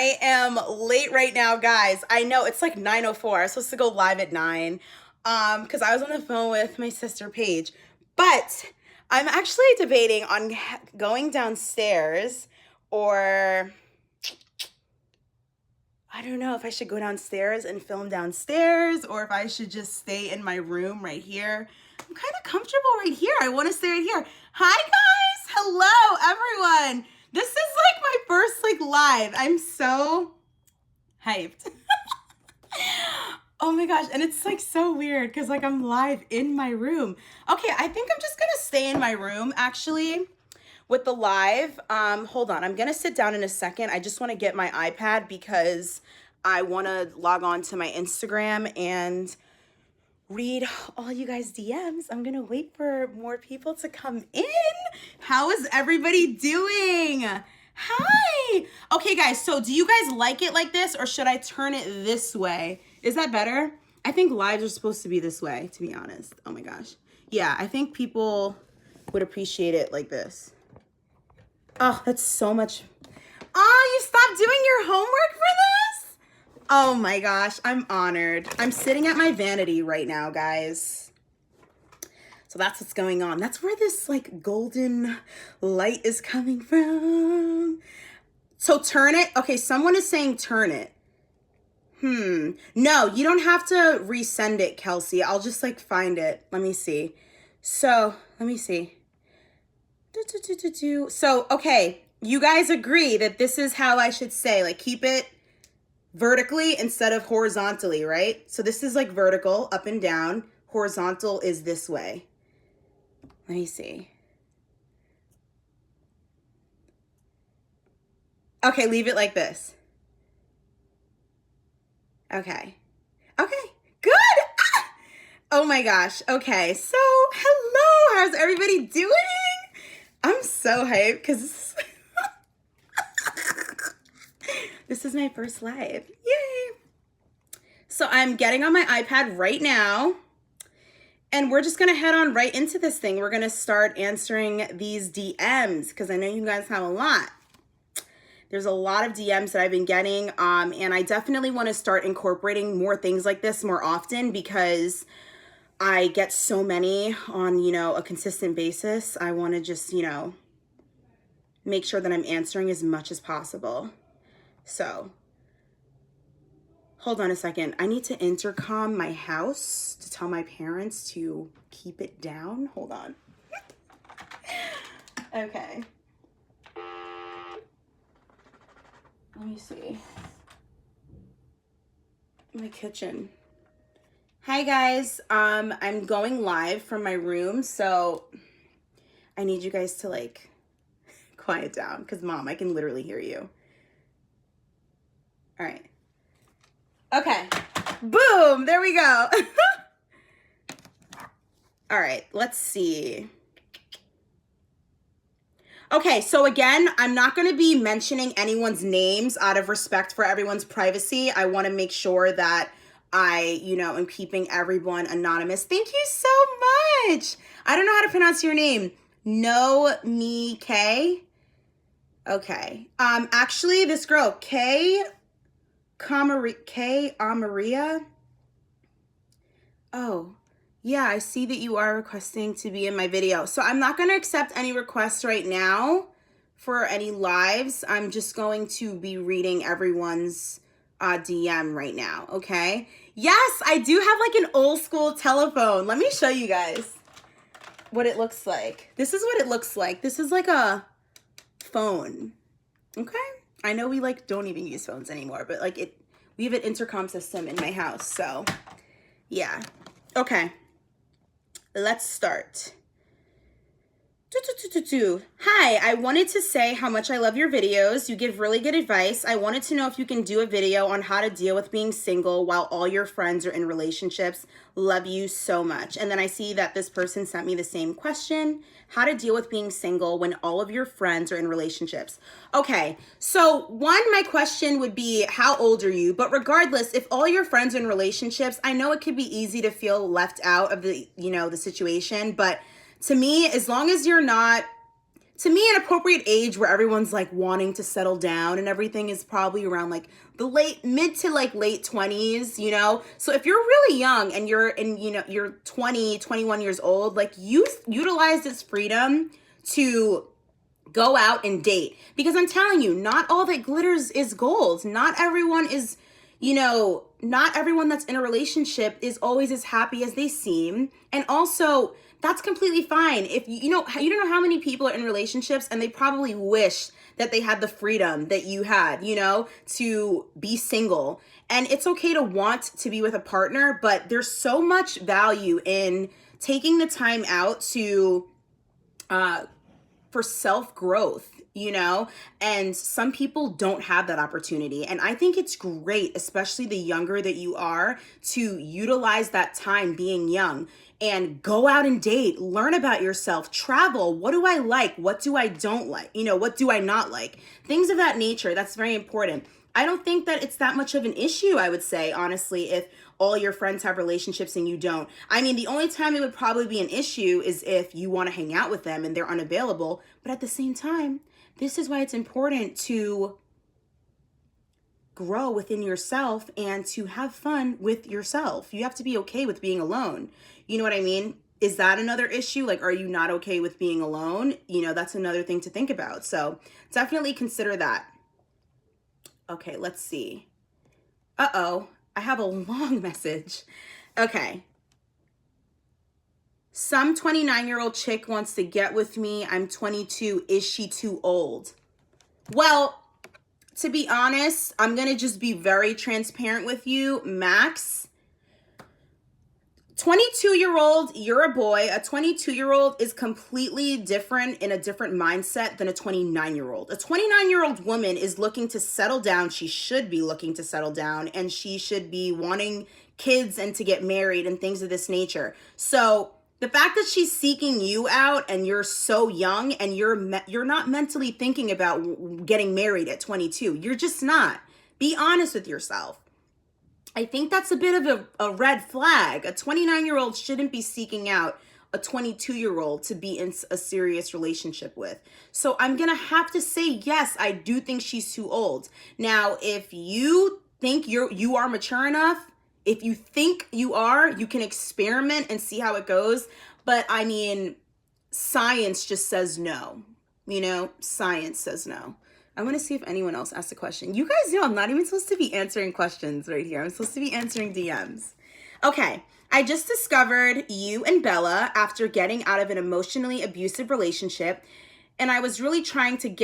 I am late right now, guys. I know it's like 9:04. I was supposed to go live at 9 because I was on the phone with my sister Paige. But I'm actually debating on going downstairs, or I don't know if I should go downstairs and film downstairs or if I should just stay in my room right here. I'm kind of comfortable right here. I want to stay right here. Hi, guys. Hello, everyone. This is like my first live. I'm so hyped. Oh my gosh. And it's like so weird because like I'm live in my room. Okay, I think I'm just going to stay in my room actually with the live. Hold on. I'm going to sit down in a second. I just want to get my iPad because I want to log on to my Instagram and read all you guys' DMs. I'm going to wait for more people to come in. How is everybody doing? Hi. Okay, guys. So do you guys like it like this or should I turn it this way? Is that better? I think lives are supposed to be this way, to be honest. Oh my gosh. Yeah, I think people would appreciate it like this. Oh, that's so much. Oh, you stopped doing your homework for this? Oh my gosh, I'm honored. I'm sitting at my vanity right now, guys. So that's what's going on. That's where this like golden light is coming from. So turn it. Okay, someone is saying turn it. No, you don't have to resend it, Kelsey. I'll just like find it. Let me see. So, let me see. So, okay, you guys agree that this is how I should say, like keep it vertically instead of horizontally, right? So this is like vertical, up and down. Horizontal is this way. Let me see. Okay, leave it like this. Okay. Okay, good. Ah! Oh my gosh. Okay, so hello. How's everybody doing? I'm so hyped because this is my first live. Yay. So I'm getting on my iPad right now and we're just going to head on right into this thing. We're going to start answering these DMs because I know you guys have a lot. There's a lot of DMs that I've been getting and I definitely want to start incorporating more things like this more often because I get so many on, a consistent basis. I want to just, make sure that I'm answering as much as possible. So, hold on a second. I need to intercom my house to tell my parents to keep it down. Hold on. Okay. Let me see. My kitchen. Hi guys, I'm going live from my room, so I need you guys to like quiet down because Mom, I can literally hear you. All right. Okay. Boom, there we go. All right, let's see. Okay, so again, I'm not going to be mentioning anyone's names out of respect for everyone's privacy. I want to make sure that I, am keeping everyone anonymous. Thank you so much. I don't know how to pronounce your name. No me K. Okay. Actually, this girl, K Amaria. Oh, yeah, I see that you are requesting to be in my video. So I'm not going to accept any requests right now for any lives. I'm just going to be reading everyone's DM right now, okay? Yes, I do have like an old school telephone. Let me show you guys what it looks like. This is what it looks like. This is like a phone, okay? I know we like don't even use phones anymore, but like we have an intercom system in my house, so yeah. Okay, let's start. Hi, I wanted to say how much I love your videos. You give really good advice. I wanted to know if you can do a video on how to deal with being single while all your friends are in relationships. Love you so much. And then I see that this person sent me the same question. How to deal with being single when all of your friends are in relationships. Okay, so my question would be, how old are you? But regardless, if all your friends are in relationships, I know it could be easy to feel left out of the situation, but to me, as long as you're not to me, an appropriate age where everyone's like wanting to settle down and everything is probably around like the mid to like late 20s, you know? So if you're really young and you're 20, 21 years old, like utilize this freedom to go out and date. Because I'm telling you, not all that glitters is gold. Not everyone is, not everyone that's in a relationship is always as happy as they seem. And also, that's completely fine. If you don't know how many people are in relationships and they probably wish that they had the freedom that you had, to be single. And it's okay to want to be with a partner, but there's so much value in taking the time out to for self-growth, and some people don't have that opportunity. And I think it's great, especially the younger that you are, to utilize that time being young and go out and date, learn about yourself, travel. What do I like? What do I don't like? What do I not like? Things of that nature. That's very important. I don't think that it's that much of an issue, I would say, honestly, if all your friends have relationships and you don't. I mean, the only time it would probably be an issue is if you want to hang out with them and they're unavailable. But at the same time, this is why it's important to grow within yourself and to have fun with yourself. You have to be okay with being alone. You know what I mean? Is that another issue? Like, are you not okay with being alone? That's another thing to think about. So definitely consider that. Okay, let's see. Uh-oh, I have a long message. Okay. Some 29-year-old chick wants to get with me. I'm 22. Is she too old? Well, to be honest, I'm going to just be very transparent with you. Max, 22-year-old, you're a boy. A 22-year-old is completely different in a different mindset than a 29-year-old. A 29-year-old woman is looking to settle down. She should be looking to settle down, and she should be wanting kids and to get married and things of this nature. So the fact that she's seeking you out and you're so young and you're not mentally thinking about getting married at 22. You're just not. Be honest with yourself. I think that's a bit of a red flag. A 29-year-old shouldn't be seeking out a 22-year-old to be in a serious relationship with. So I'm going to have to say, yes, I do think she's too old. Now, if you think you are mature enough, if you think you are, you can experiment and see how it goes. But I mean, science just says no. Science says no. I want to see if anyone else asked a question. You guys know I'm not even supposed to be answering questions right here. I'm supposed to be answering DMs. Okay, I just discovered you and Bella after getting out of an emotionally abusive relationship. And I was really trying to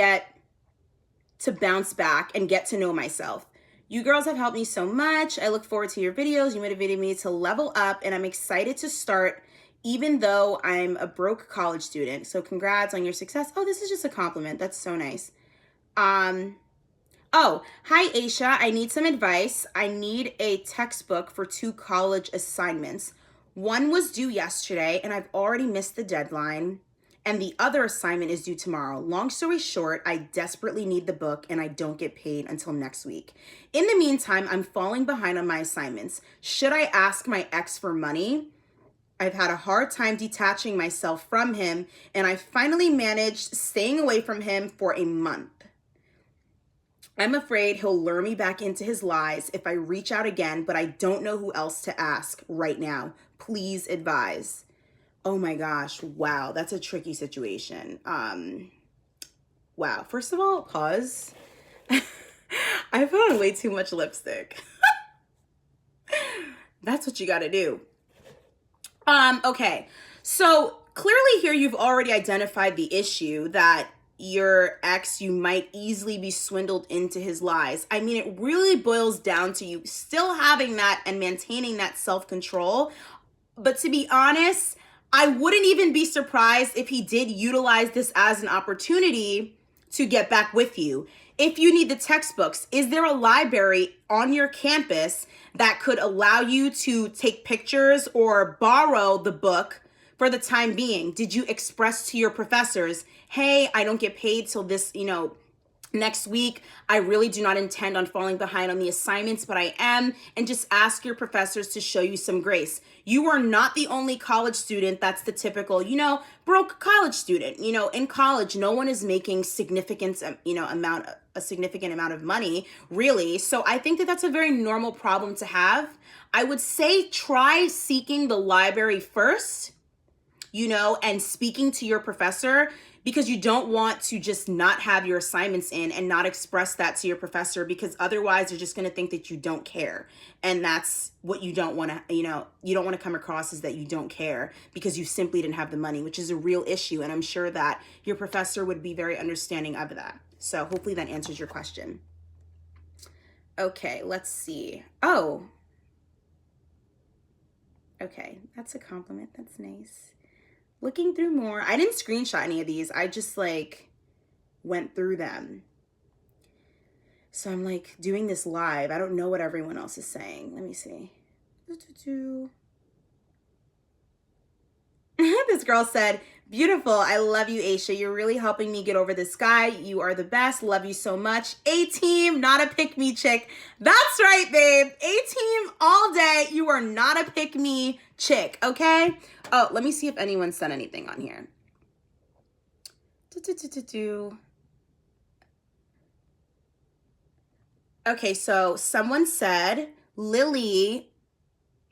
bounce back and get to know myself. You girls have helped me so much. I look forward to your videos. You motivated me to level up, and I'm excited to start even though I'm a broke college student. So congrats on your success. Oh, this is just a compliment. That's so nice. Oh, hi, Asha. I need some advice. I need a textbook for 2 college assignments. One was due yesterday, and I've already missed the deadline. And the other assignment is due tomorrow. Long story short, I desperately need the book and I don't get paid until next week. In the meantime, I'm falling behind on my assignments. Should I ask my ex for money? I've had a hard time detaching myself from him, and I finally managed staying away from him for a month. I'm afraid he'll lure me back into his lies if I reach out again, but I don't know who else to ask right now. Please advise. Oh my gosh. Wow. That's a tricky situation. Wow. First of all, pause. I put on way too much lipstick. That's what you got to do. Okay. So clearly here you've already identified the issue that your ex, you might easily be swindled into his lies. I mean, it really boils down to you still having that and maintaining that self-control. But to be honest, I wouldn't even be surprised if he did utilize this as an opportunity to get back with you. If you need the textbooks, is there a library on your campus that could allow you to take pictures or borrow the book for the time being? Did you express to your professors, hey, I don't get paid till this, Next week, I really do not intend on falling behind on the assignments, but I am, and just ask your professors to show you some grace. You are not the only college student that's the typical, broke college student. In college, no one is making a significant amount of money, really. So I think that that's a very normal problem to have. I would say try seeking the library first, and speaking to your professor, because you don't want to just not have your assignments in and not express that to your professor, because otherwise they're just going to think that you don't care. And that's what you don't want to, you don't want to come across as that you don't care because you simply didn't have the money, which is a real issue. And I'm sure that your professor would be very understanding of that. So hopefully that answers your question. Okay, let's see. Oh, okay, that's a compliment. That's nice. Looking through more. I didn't screenshot any of these. I just went through them. So I'm doing this live. I don't know what everyone else is saying. Let me see. This girl said, beautiful. I love you, Asha. You're really helping me get over this guy. You are the best. Love you so much. A-team, not a pick-me chick. That's right, babe. A-team all day. You are not a pick-me chick, okay? Oh, let me see if anyone said anything on here. Okay, so someone said, Lily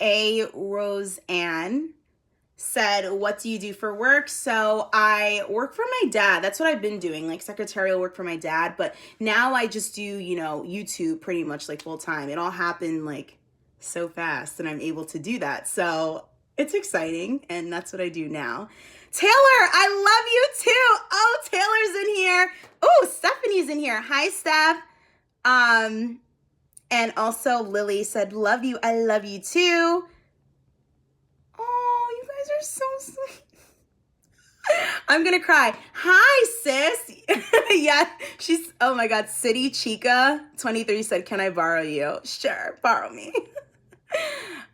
A. Roseanne said, what do you do for work? So I work for my dad. That's what I've been doing, secretarial work for my dad. But now I just do, YouTube pretty much full time. It all happened so fast and I'm able to do that. So it's exciting, and that's what I do now. Taylor, I love you too. Oh, Taylor's in here. Oh, Stephanie's in here. Hi, Steph. And also Lily said, love you. I love you too. Oh, you guys are so sweet. I'm gonna cry. Hi, sis. Yeah, oh my God. City Chica 23 said, can I borrow you? Sure, borrow me.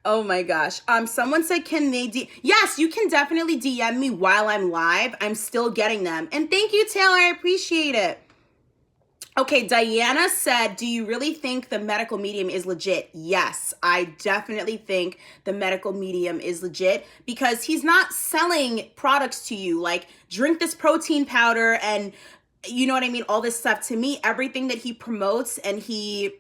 Oh my gosh. Someone said, can they yes, you can definitely DM me while I'm live. I'm still getting them. And thank you, Taylor. I appreciate it. Okay, Diana said, do you really think the medical medium is legit? Yes, I definitely think the medical medium is legit, because he's not selling products to you drink this protein powder and you know what I mean, all this stuff. To me, everything that he promotes and he,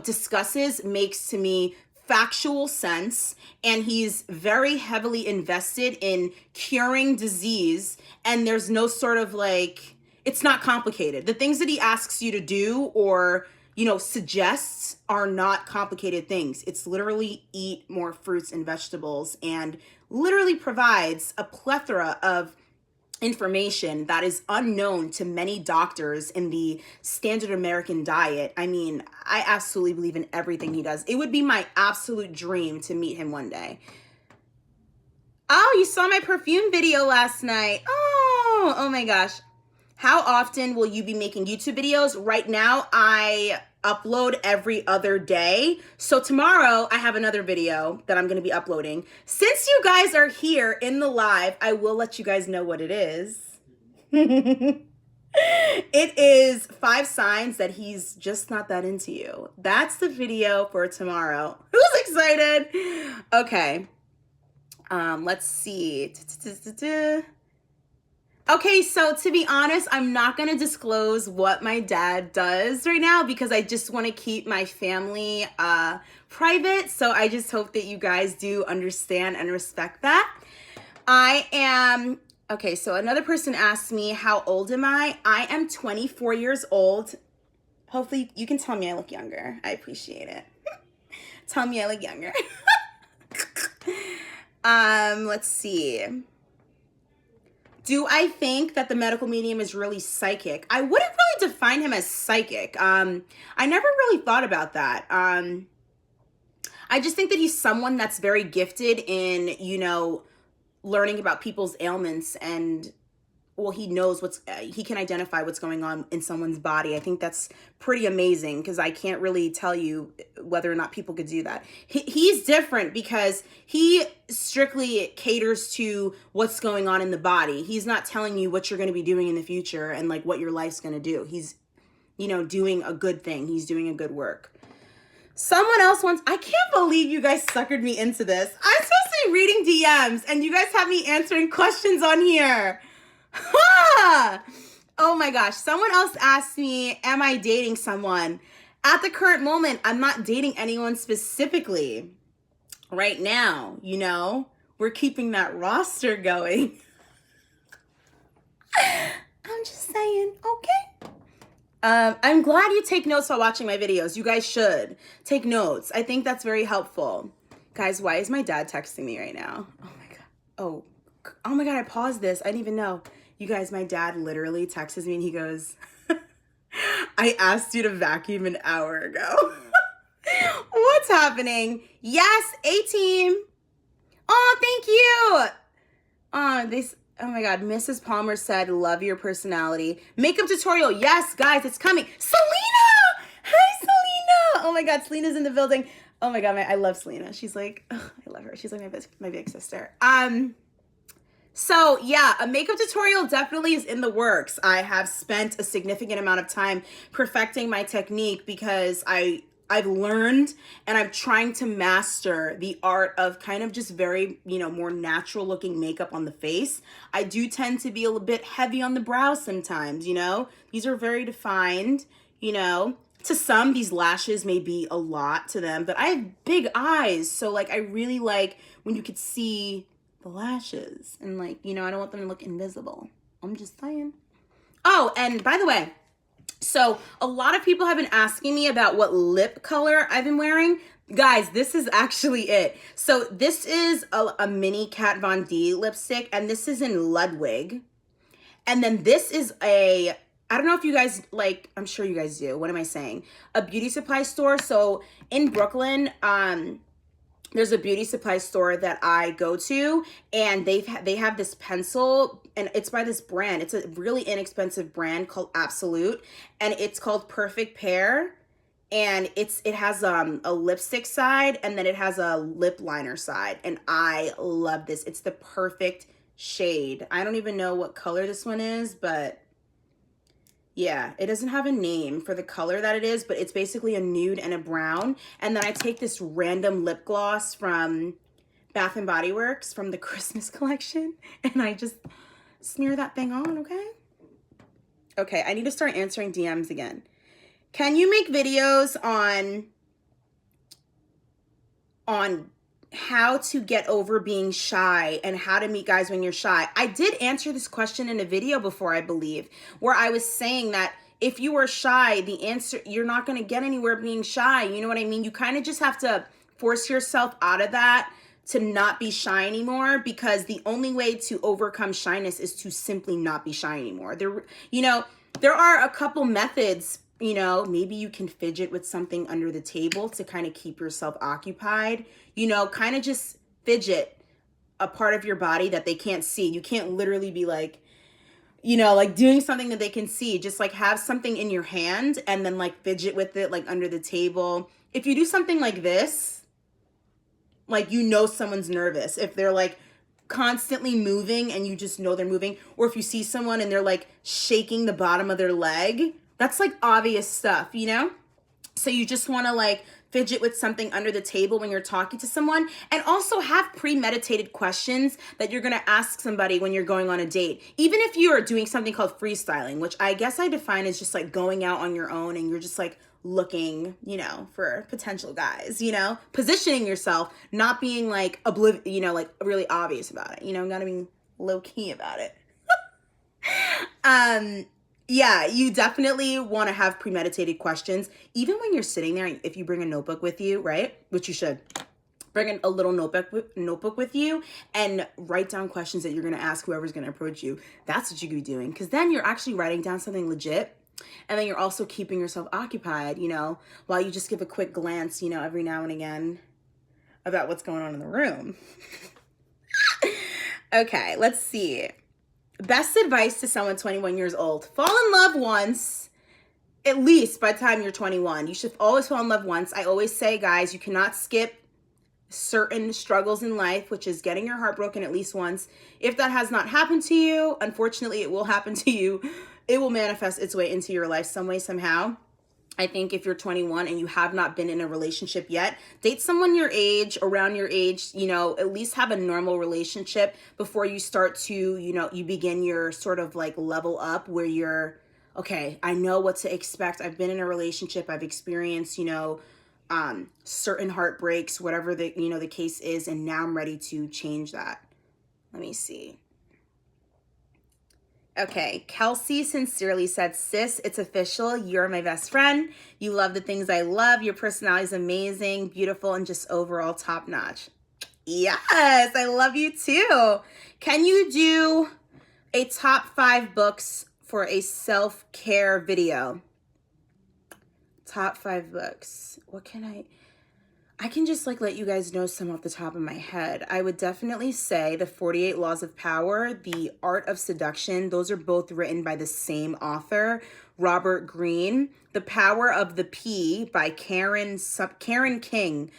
discusses makes to me factual sense, and he's very heavily invested in curing disease, and there's no sort of it's not complicated. The things that he asks you to do or, suggests are not complicated things. It's literally eat more fruits and vegetables, and literally provides a plethora of information that is unknown to many doctors in the standard American diet. I mean, I absolutely believe in everything he does. It would be my absolute dream to meet him one day. Oh, you saw my perfume video last night. Oh my gosh. How often will you be making YouTube videos? Right now, I upload every other day. So tomorrow, I have another video that I'm going to be uploading. Since you guys are here in the live, I will let you guys know what it is. It is 5 signs that he's just not that into you. That's the video for tomorrow. Who's excited? Okay. Let's see. Okay, so to be honest, I'm not going to disclose what my dad does right now because I just want to keep my family private. So I just hope that you guys do understand and respect that. Okay, so another person asked me, how old am I? I am 24 years old. Hopefully you can tell me I look younger. I appreciate it. Tell me I look younger. Let's see. Do I think that the medical medium is really psychic? I wouldn't really define him as psychic. I never really thought about that. I just think that he's someone that's very gifted in, learning about people's ailments, and he knows he can identify what's going on in someone's body. I think that's pretty amazing because I can't really tell you whether or not people could do that. He's different because he strictly caters to what's going on in the body. He's not telling you what you're going to be doing in the future and what your life's going to do. He's doing a good thing. He's doing a good work. Someone else wants, I can't believe you guys suckered me into this. I'm supposed to be reading DMs and you guys have me answering questions on here. Ha! Oh my gosh. Someone else asked me, am I dating someone? At the current moment, I'm not dating anyone specifically. Right now, we're keeping that roster going. I'm just saying, okay. I'm glad you take notes while watching my videos. You guys should take notes. I think that's very helpful. Guys, why is my dad texting me right now? Oh my God. Oh my God, I paused this. I didn't even know. You guys, my dad literally texts me and he goes, I asked you to vacuum an hour ago. What's happening? Yes, A-team. Oh, thank you. Oh my God, Mrs. Palmer said, love your personality. Makeup tutorial. Yes, guys, it's coming. Selena! Hi, Selena! Oh my God, Selena's in the building. Oh my God, I love Selena. She's like, I love her. She's like my big sister. So yeah, a makeup tutorial definitely is in the works. I have spent a significant amount of time perfecting my technique because I've learned and I'm trying to master the art of kind of just very, more natural looking makeup on the face. I do tend to be a little bit heavy on the brow sometimes, These are very defined, To some, these lashes may be a lot to them, but I have big eyes. So I really like when you could see the lashes and I don't want them to look invisible. I'm just saying. Oh, and by the way, so a lot of people have been asking me about what lip color I've been wearing. Guys, this is actually it. So this is a mini Kat Von D lipstick, and this is in Ludwig. And then this is I don't know if you guys I'm sure you guys do. What am I saying? A beauty supply store. So in Brooklyn, there's a beauty supply store that I go to, and they have this pencil, and it's by this brand. It's a really inexpensive brand called Absolute, and it's called Perfect Pear, and it has a lipstick side, and then it has a lip liner side, and I love this. It's the perfect shade. I don't even know what color this one is, but yeah, it doesn't have a name for the color that it is, but it's basically a nude and a brown. And then I take this random lip gloss from Bath & Body Works from the Christmas collection, and I just smear that thing on, okay? Okay, I need to start answering DMs again. Can you make videos on how to get over being shy and how to meet guys when you're shy? I did answer this question in a video before, I believe, where I was saying that if you are shy, the answer, you're not going to get anywhere being shy. You know what I mean? You kind of just have to force yourself out of that to not be shy anymore, because the only way to overcome shyness is to simply not be shy anymore. There are a couple methods. Maybe you can fidget with something under the table to kind of keep yourself occupied. Kind of just fidget a part of your body that they can't see. You can't literally be doing something that they can see. Just have something in your hand and then fidget with it under the table. If you do something like this, someone's nervous. If they're constantly moving and you just know they're moving, or if you see someone and they're shaking the bottom of their leg, that's obvious stuff, So you just want to fidget with something under the table when you're talking to someone, and also have premeditated questions that you're going to ask somebody when you're going on a date. Even if you are doing something called freestyling, which I guess I define as just going out on your own and you're just looking, for potential guys, positioning yourself, not being really obvious about it, gotta be low key about it. Yeah, you definitely want to have premeditated questions. Even when you're sitting there, if you bring a notebook with you, right? Which you should. Bring a little notebook with you and write down questions that you're going to ask whoever's going to approach you. That's what you could be doing. Because then you're actually writing down something legit. And then you're also keeping yourself occupied, while you just give a quick glance, every now and again about what's going on in the room. Okay, let's see. Best advice to someone 21 years old. Fall in love once, at least by the time you're 21. You should always fall in love once. I always say, guys, you cannot skip certain struggles in life, which is getting your heart broken at least once. If that has not happened to you, unfortunately, it will happen to you it will manifest its way into your life some way, somehow. I think if you're 21 and you have not been in a relationship yet, date someone your age, around your age, you know, at least have a normal relationship before you start to, you know, you begin your sort of like level up where you're, okay, I know what to expect. I've been in a relationship. I've experienced, you know, certain heartbreaks, whatever the, you know, the case is. And now I'm ready to change that. Let me see. Okay, Kelsey sincerely said, sis, it's official. You're my best friend. You love the things I love. Your personality is amazing, beautiful, and just overall top notch. Yes, I love you too. Can you do a top 5 books for a self-care video? Top 5 books. What can I can just like let you guys know some off the top of my head. I would definitely say The 48 Laws of Power, The Art of Seduction. Those are both written by the same author, Robert Greene. The Power of the P by Karen King.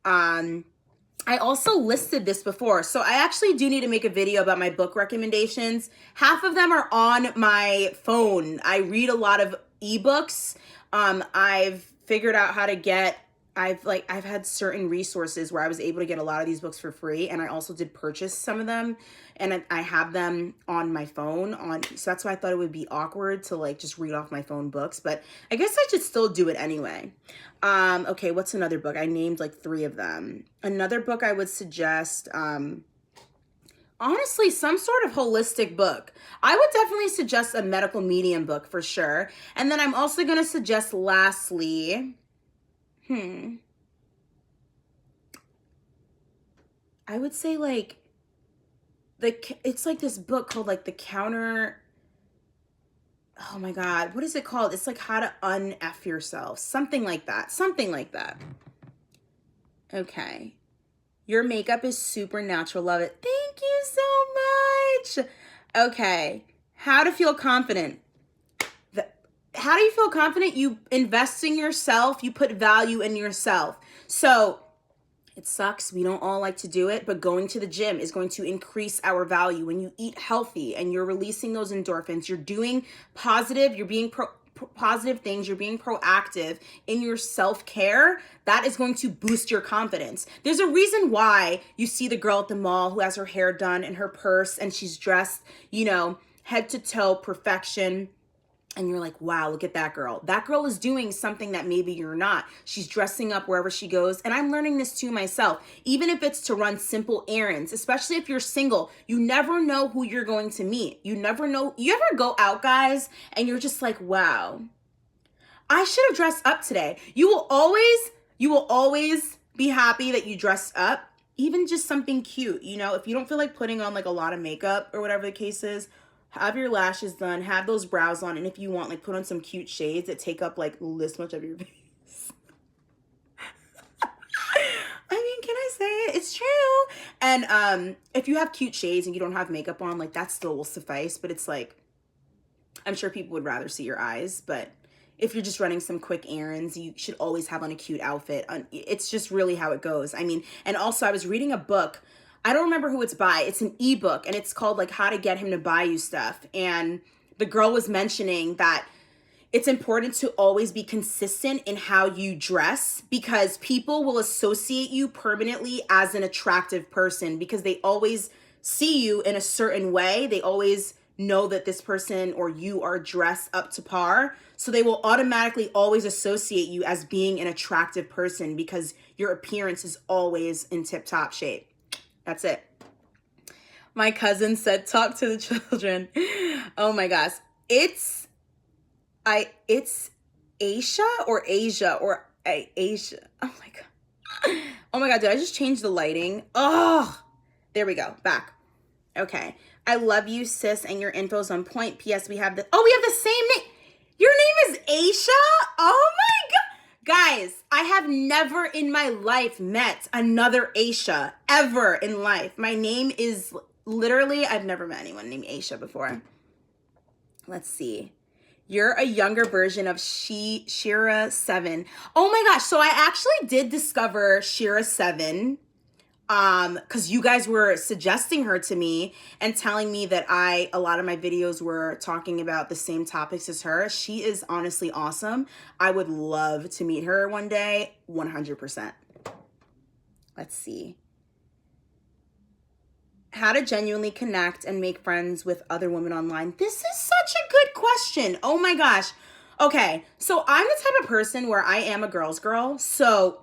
I also listed this before, so I actually do need to make a video about my book recommendations. Half of them are on my phone. I read a lot of ebooks. I've figured out how to get I've had certain resources where I was able to get a lot of these books for free, and I also did purchase some of them, and I have them on my phone so that's why I thought it would be awkward to like just read off my phone books, but I guess I should still do it anyway. Okay, what's another book? I named like 3 of them. Another book I would suggest, honestly, some sort of holistic book. I would definitely suggest a medical medium book for sure. And then I'm also going to suggest lastly, I would say like it's like this book called like The Counter. Oh my God, what is it called? It's like How to Un-F Yourself. Something like that. Something like that. Okay. Your makeup is super natural. Love it. Thank you so much. Okay. How to feel confident. How do you feel confident? You invest in yourself. You put value in yourself. So it sucks. We don't all like to do it, but going to the gym is going to increase our value. When you eat healthy and you're releasing those endorphins, you're doing positive, you're being positive things, you're being proactive in your self-care, that is going to boost your confidence. There's a reason why you see the girl at the mall who has her hair done and her purse and she's dressed, you know, head to toe perfection. And you're like, wow, look at that girl. That girl is doing something that maybe you're not. She's dressing up wherever she goes. And I'm learning this too myself. Even if it's to run simple errands, especially if you're single, you never know who you're going to meet. You never know. You ever go out, guys, and you're just like, wow, I should have dressed up today. You will always be happy that you dressed up, even just something cute. You know, if you don't feel like putting on like a lot of makeup or whatever the case is, have your lashes done, have those brows on, and if you want, like, put on some cute shades that take up, like, this much of your face. I mean, can I say it? It's true. And if you have cute shades and you don't have makeup on, like, that still will suffice. But it's like, I'm sure people would rather see your eyes. But if you're just running some quick errands, you should always have on a cute outfit. It's just really how it goes. I mean, and also I was reading a book. I don't remember who it's by. It's an ebook and it's called like How to Get Him to Buy You Stuff. And the girl was mentioning that it's important to always be consistent in how you dress because people will associate you permanently as an attractive person because they always see you in a certain way. They always know that this person or you are dressed up to par. So they will automatically always associate you as being an attractive person because your appearance is always in tip-top shape. That's it. My cousin said, talk to the children. Oh my gosh. It's Asia or Asia or Asia. Oh my God. Oh my God. Did I just change the lighting? Oh, there we go. Back. Okay. I love you, sis, and your info's on point. P.S. we have the same name. Your name is Asia? Oh my God. Guys, I have never in my life met another Asia ever in life. My name is literally, I've never met anyone named Asia before. Let's see. You're a younger version of Shira 7. Oh my gosh. So I actually did discover Shira 7 because you guys were suggesting her to me and telling me that a lot of my videos were talking about the same topics as her. She is honestly awesome. I would love to meet her one day, 100%. Let's see. How to genuinely connect and make friends with other women online. This is such a good question. Oh my gosh. Okay, so I'm the type of person where I am a girl's girl, so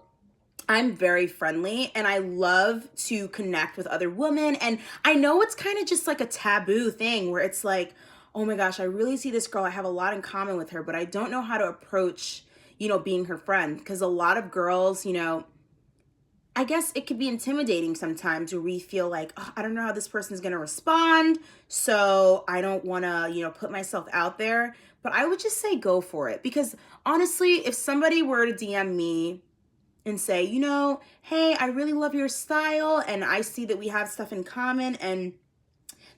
I'm very friendly and I love to connect with other women. And I know it's kind of just like a taboo thing where it's like, oh my gosh, I really see this girl. I have a lot in common with her, but I don't know how to approach, being her friend. Because a lot of girls, I guess it could be intimidating sometimes where we feel like, oh, I don't know how this person's going to respond. So I don't want to, put myself out there. But I would just say go for it. Because honestly, if somebody were to DM me and say, hey, I really love your style and I see that we have stuff in common, and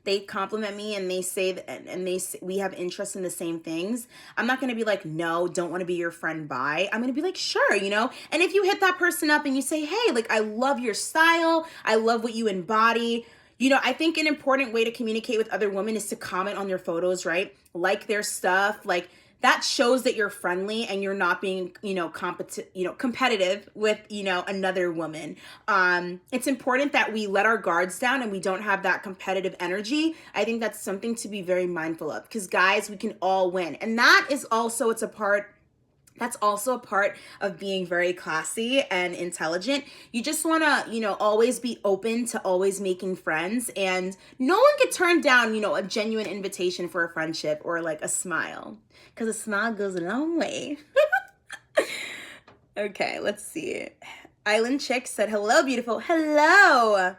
they compliment me and they say that, and we have interest in the same things, I'm not going to be like, no, don't want to be your friend, bye. I'm going to be like, sure, and if you hit that person up and you say, hey, like, I love your style, I love what you embody. I think an important way to communicate with other women is to comment on their photos, right? Like their stuff, like that shows that you're friendly and you're not being, competitive with, another woman. It's important that we let our guards down and we don't have that competitive energy. I think that's something to be very mindful of, because guys, we can all win. And that's also a part of being very classy and intelligent. You just want to, always be open to always making friends, and no one can turn down, a genuine invitation for a friendship or like a smile, because a smile goes a long way. Okay, let's see. Island Chick said, hello, beautiful. Hello.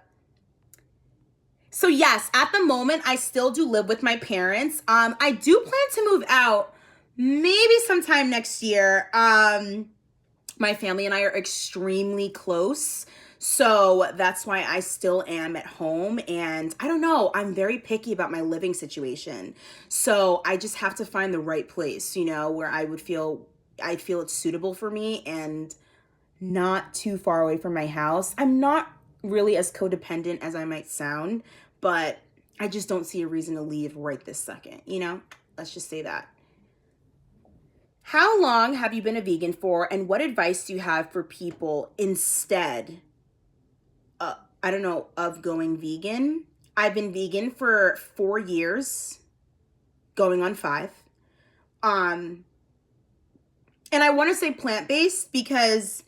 So yes, at the moment, I still do live with my parents. I do plan to move out maybe sometime next year. My family and I are extremely close, so that's why I still am at home. And I don't know, I'm very picky about my living situation. So I just have to find the right place, where I feel it's suitable for me and not too far away from my house. I'm not really as codependent as I might sound, but I just don't see a reason to leave right this second, Let's just say that. How long have you been a vegan for, and what advice do you have for people instead, of going vegan? I've been vegan for 4 years, going on 5. And I want to say plant-based because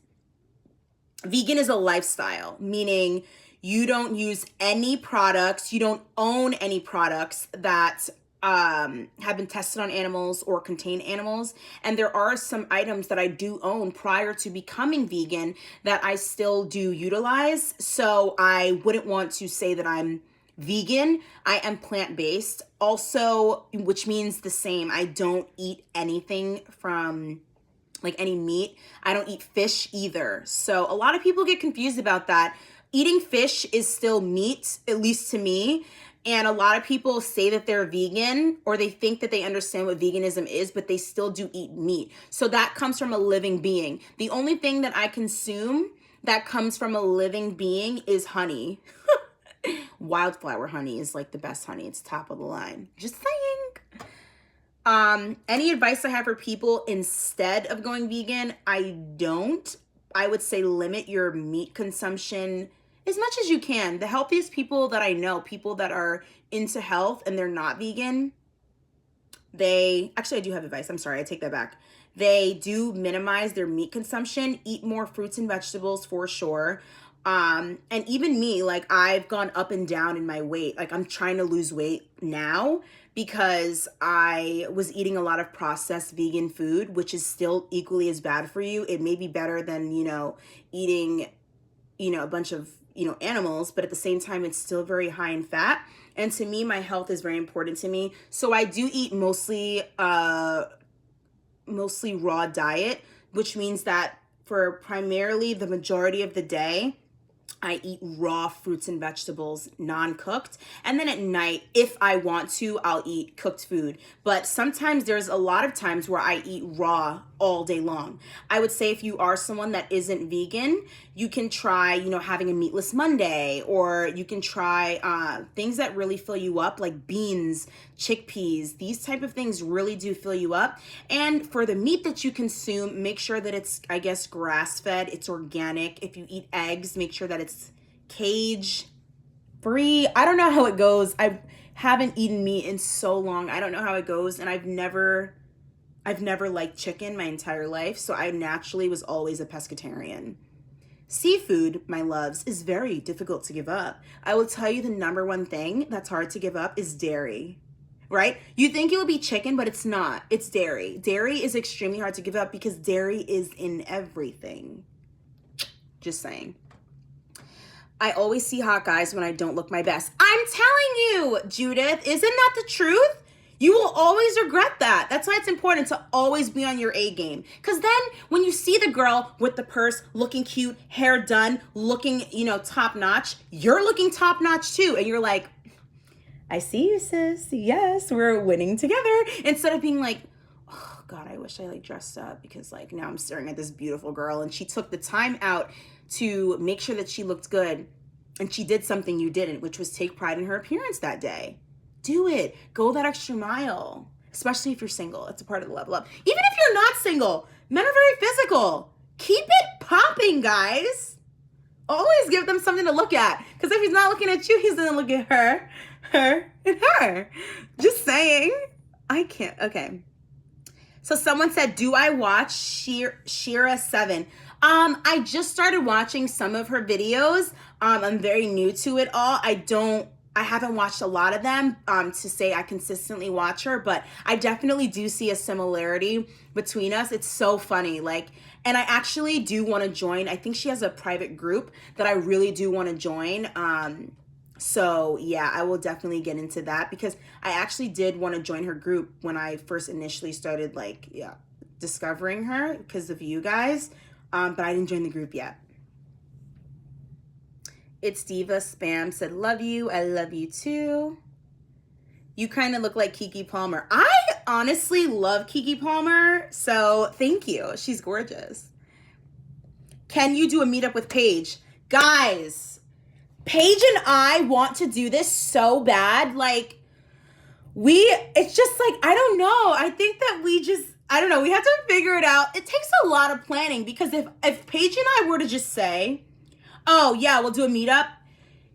vegan is a lifestyle, meaning you don't use any products, you don't own any products that have been tested on animals or contain animals. And there are some items that I do own prior to becoming vegan that I still do utilize. So I wouldn't want to say that I'm vegan. I am plant-based also, which means the same. I don't eat anything from like any meat. I don't eat fish either. So a lot of people get confused about that. Eating fish is still meat, at least to me. And a lot of people say that they're vegan, or they think that they understand what veganism is, but they still do eat meat. So that comes from a living being. The only thing that I consume that comes from a living being is honey. Wildflower honey is like the best honey. It's top of the line. Just saying. Any advice I have for people instead of going vegan? I don't. I would say limit your meat consumption as much as you can. The healthiest people that I know, people that are into health and they're not vegan, actually I do have advice. I'm sorry, I take that back. They do minimize their meat consumption, eat more fruits and vegetables for sure. And even me, like I've gone up and down in my weight. Like I'm trying to lose weight now because I was eating a lot of processed vegan food, which is still equally as bad for you. It may be better than, eating, a bunch of, animals, but at the same time, it's still very high in fat. And to me, my health is very important to me. So I do eat mostly raw diet, which means that for primarily the majority of the day, I eat raw fruits and vegetables, non-cooked. And then at night, if I want to, I'll eat cooked food. But sometimes there's a lot of times where I eat raw all day long. I would say if you are someone that isn't vegan, you can try, having a meatless Monday, or you can try things that really fill you up, like beans, chickpeas. These type of things really do fill you up. And for the meat that you consume, make sure that it's, I guess, grass-fed, it's organic. If you eat eggs, make sure that it's cage free. I don't know how it goes. I haven't eaten meat in so long. I don't know how it goes, and I've never liked chicken my entire life, so I naturally was always a pescatarian. Seafood, my loves, is very difficult to give up. I will tell you the number one thing that's hard to give up is dairy, right? You think it would be chicken, but it's not. It's dairy. Dairy is extremely hard to give up because dairy is in everything. Just saying. I always see hot guys when I don't look my best. I'm telling you, Judith, isn't that the truth? You will always regret that. That's why it's important to always be on your A game. Because then when you see the girl with the purse, looking cute, hair done, looking, top notch, you're looking top notch too. And you're like, I see you, sis. Yes, we're winning together. Instead of being like, oh God, I wish I dressed up because now I'm staring at this beautiful girl and she took the time out to make sure that she looked good. And she did something you didn't, which was take pride in her appearance that day. Do it. Go that extra mile, especially if you're single. It's a part of the level up. Even if you're not single, men are very physical. Keep it popping, guys. Always give them something to look at. Because if he's not looking at you, he's going to look at her, and her. Just saying. I can't. Okay. So someone said, do I watch Shira 7? I just started watching some of her videos. I'm very new to it all. I haven't watched a lot of them to say I consistently watch her, but I definitely do see a similarity between us. It's so funny. And I actually do want to join. I think she has a private group that I really do want to join. So yeah, I will definitely get into that because I actually did want to join her group when I first initially started discovering her because of you guys. But I didn't join the group yet. It's Diva Spam said, love you. I love you too. You kind of look like Keke Palmer. I honestly love Keke Palmer. So thank you. She's gorgeous. Can you do a meetup with Paige? Guys, Paige and I want to do this so bad. It's just I don't know. I think that I don't know. We have to figure it out. It takes a lot of planning because if Paige and I were to just say, oh yeah, we'll do a meetup,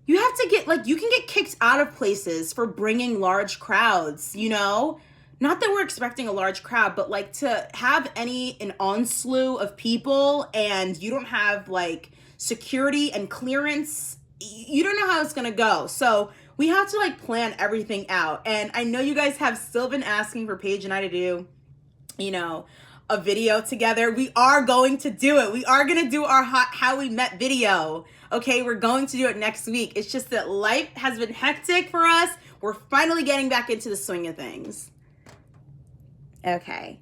you have to get, you can get kicked out of places for bringing large crowds, Not that we're expecting a large crowd, but to have an onslaught of people and you don't have security and clearance, you don't know how it's gonna go. So we have to plan everything out. And I know you guys have still been asking for Paige and I to do, a video together. We are going to do it. We are going to do our how we met video. Okay, we're going to do it next week. It's just that life has been hectic for us. We're finally getting back into the swing of things. Okay.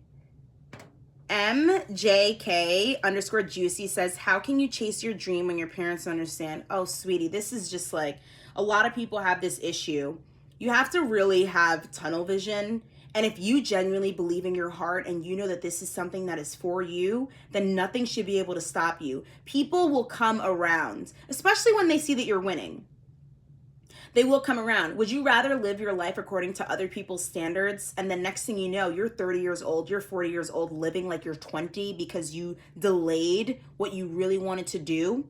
MJK_Juicy says, how can you chase your dream when your parents don't understand? Oh, sweetie, this is just a lot of people have this issue. You have to really have tunnel vision. And if you genuinely believe in your heart and you know that this is something that is for you, then nothing should be able to stop you. People will come around, especially when they see that you're winning. They will come around. Would you rather live your life according to other people's standards? And then next thing you know, you're 30 years old, you're 40 years old, living like you're 20 because you delayed what you really wanted to do?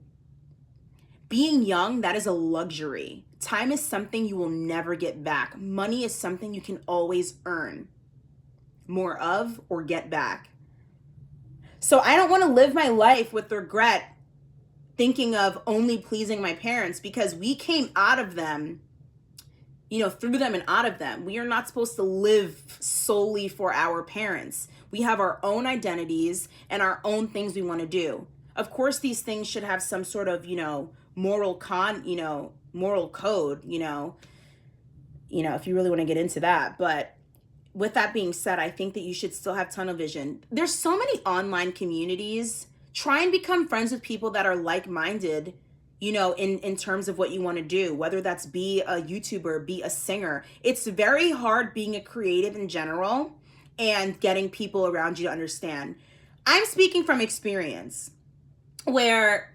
Being young, that is a luxury. Time is something you will never get back. Money is something you can always earn more of or get back. So I don't want to live my life with regret thinking of only pleasing my parents because we came out of them, through them and out of them. We are not supposed to live solely for our parents. We have our own identities and our own things we want to do. Of course, these things should have some sort of, moral code, if you really want to get into that. But with that being said, I think that you should still have tunnel vision. There's so many online communities. Try and become friends with people that are like-minded, in terms of what you want to do, whether that's be a YouTuber, be a singer. It's very hard being a creative in general and getting people around you to understand. I'm speaking from experience, where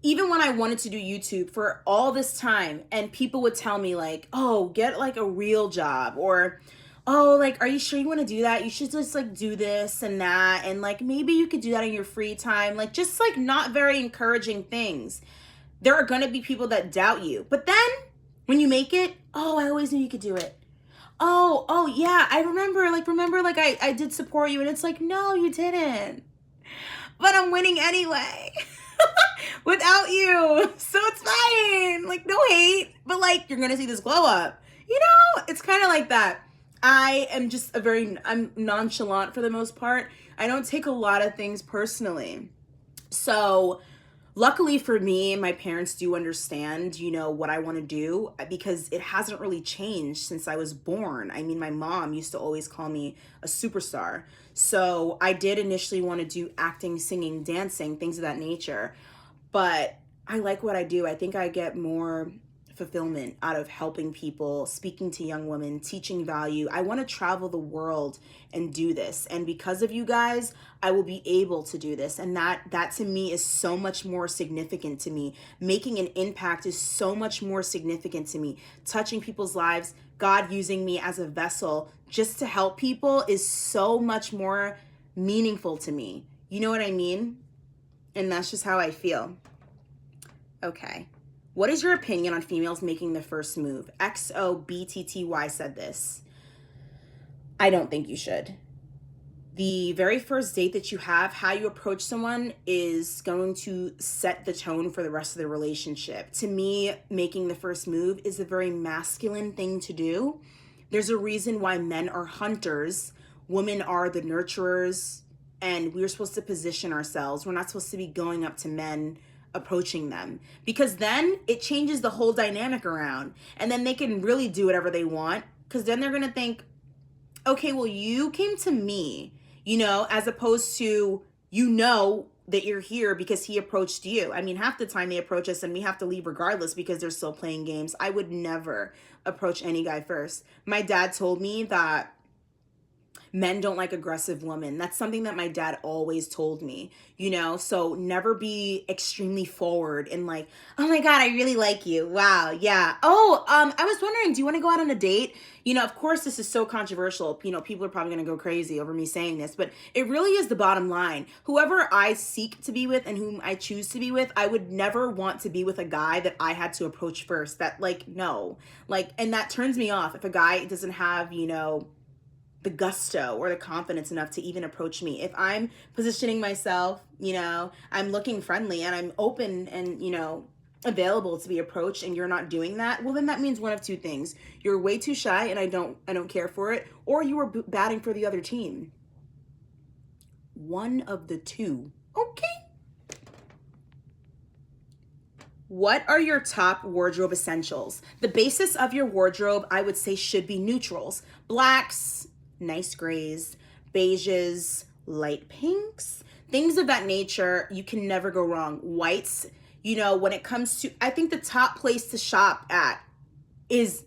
even when I wanted to do YouTube for all this time, and people would tell me like, oh, get like a real job, or oh, like, are you sure you want to do that? You should just like do this and that, and like maybe you could do that in your free time, like just like not very encouraging things. There are gonna be people that doubt you, but then when you make it, oh, I always knew you could do it. Oh yeah, I remember like I did support you, and it's like, no, you didn't. But I'm winning anyway. Without you. So it's fine. Like, no hate, but like you're gonna see this glow up. You know, it's kind of like that. I am just I'm nonchalant for the most part. I don't take a lot of things personally. So luckily for me, my parents do understand, you know, what I want to do, because it hasn't really changed since I was born. I mean, my mom used to always call me a superstar. So I did initially want to do acting, singing, dancing, things of that nature. But I like what I do. I think I get more fulfillment out of helping people, speaking to young women, teaching value. I want to travel the world and do this. And because of you guys, I will be able to do this. And that to me is so much more significant to me. Making an impact is so much more significant to me. Touching people's lives, God using me as a vessel just to help people is so much more meaningful to me. You know what I mean? And that's just how I feel. Okay. What is your opinion on females making the first move? XOBTTY said this. I don't think you should. The very first date that you have, how you approach someone is going to set the tone for the rest of the relationship. To me, making the first move is a very masculine thing to do. There's a reason why men are hunters, women are the nurturers, and we're supposed to position ourselves. We're not supposed to be going up to men, approaching them, because then it changes the whole dynamic around, and then they can really do whatever they want, because then they're gonna think, okay, well, you came to me, you know, as opposed to, you know, that you're here because he approached you. I mean, half the time they approach us and we have to leave regardless because they're still playing games. I would never approach any guy first. My dad told me that men don't like aggressive women. That's something that my dad always told me, you know? So never be extremely forward and like, oh my God, I really like you. Wow, yeah. Oh, I was wondering, do you want to go out on a date? You know, of course, this is so controversial. You know, people are probably going to go crazy over me saying this, but it really is the bottom line. Whoever I seek to be with and whom I choose to be with, I would never want to be with a guy that I had to approach first. That, like, no. Like, and that turns me off if a guy doesn't have, you know, the gusto or the confidence enough to even approach me. If I'm positioning myself, you know, I'm looking friendly and I'm open and, you know, available to be approached, and you're not doing that, well, then that means one of two things. You're way too shy and I don't care for it, or you were batting for the other team. One of the two. Okay. What are your top wardrobe essentials? The basis of your wardrobe, I would say, should be neutrals. Blacks, nice grays, beiges, light pinks, things of that nature. You can never go wrong. Whites, you know, when it comes to, I think the top place to shop at is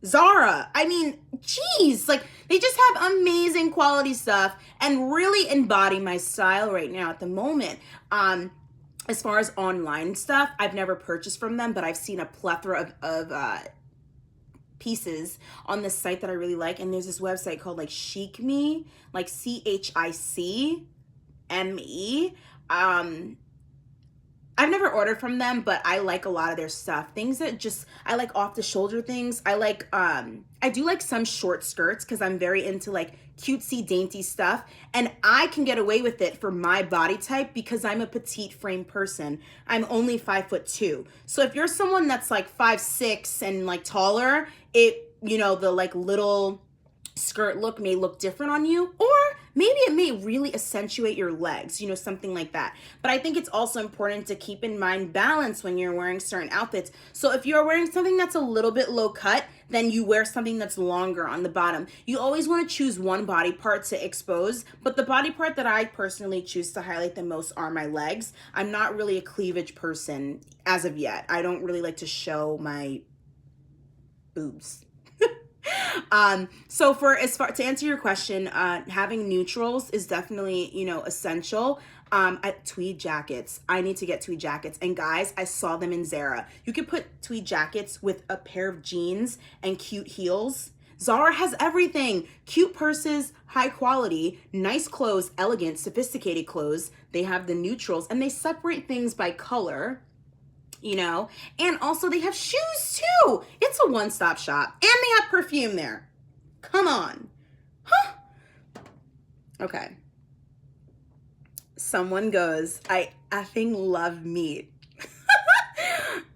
Zara. I mean, geez, like they just have amazing quality stuff and really embody my style right now at the moment. As far as online stuff, I've never purchased from them, but I've seen a plethora of pieces on this site that I really like. And there's this website called like Chic Me, like CHICME. I've never ordered from them, but I like a lot of their stuff. Things that just, I like off the shoulder things. I like, I do like some short skirts because I'm very into like cutesy, dainty stuff. And I can get away with it for my body type because I'm a petite frame person. I'm only 5'2". So if you're someone that's like 5'6" and like taller, it, you know, the like little skirt look may look different on you, or maybe it may really accentuate your legs, you know, something like that. But I think it's also important to keep in mind balance when you're wearing certain outfits. So if you're wearing something that's a little bit low cut, then you wear something that's longer on the bottom. You always want to choose one body part to expose, but the body part that I personally choose to highlight the most are my legs. I'm not really a cleavage person as of yet. I don't really like to show my boobs. So to answer your question, having neutrals is definitely, essential. Tweed jackets. I need to get tweed jackets. And guys, I saw them in Zara. You can put tweed jackets with a pair of jeans and cute heels. Zara has everything. Cute purses, high quality, nice clothes, elegant, sophisticated clothes. They have the neutrals and they separate things by color, and also they have shoes too. It's a one-stop shop and they have perfume there. Come on. Huh? Okay. Someone goes, I effing love meat.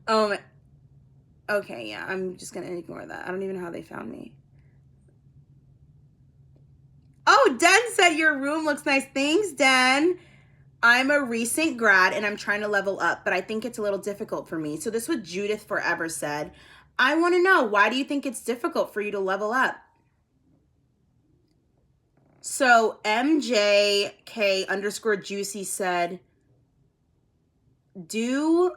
Okay, yeah, I'm just gonna ignore that. I don't even know how they found me. Oh, Den said your room looks nice. Thanks, Den. I'm a recent grad and I'm trying to level up, but I think it's a little difficult for me. So this is what Judith Forever said. I want to know, why do you think it's difficult for you to level up? So MJK_Juicy said, do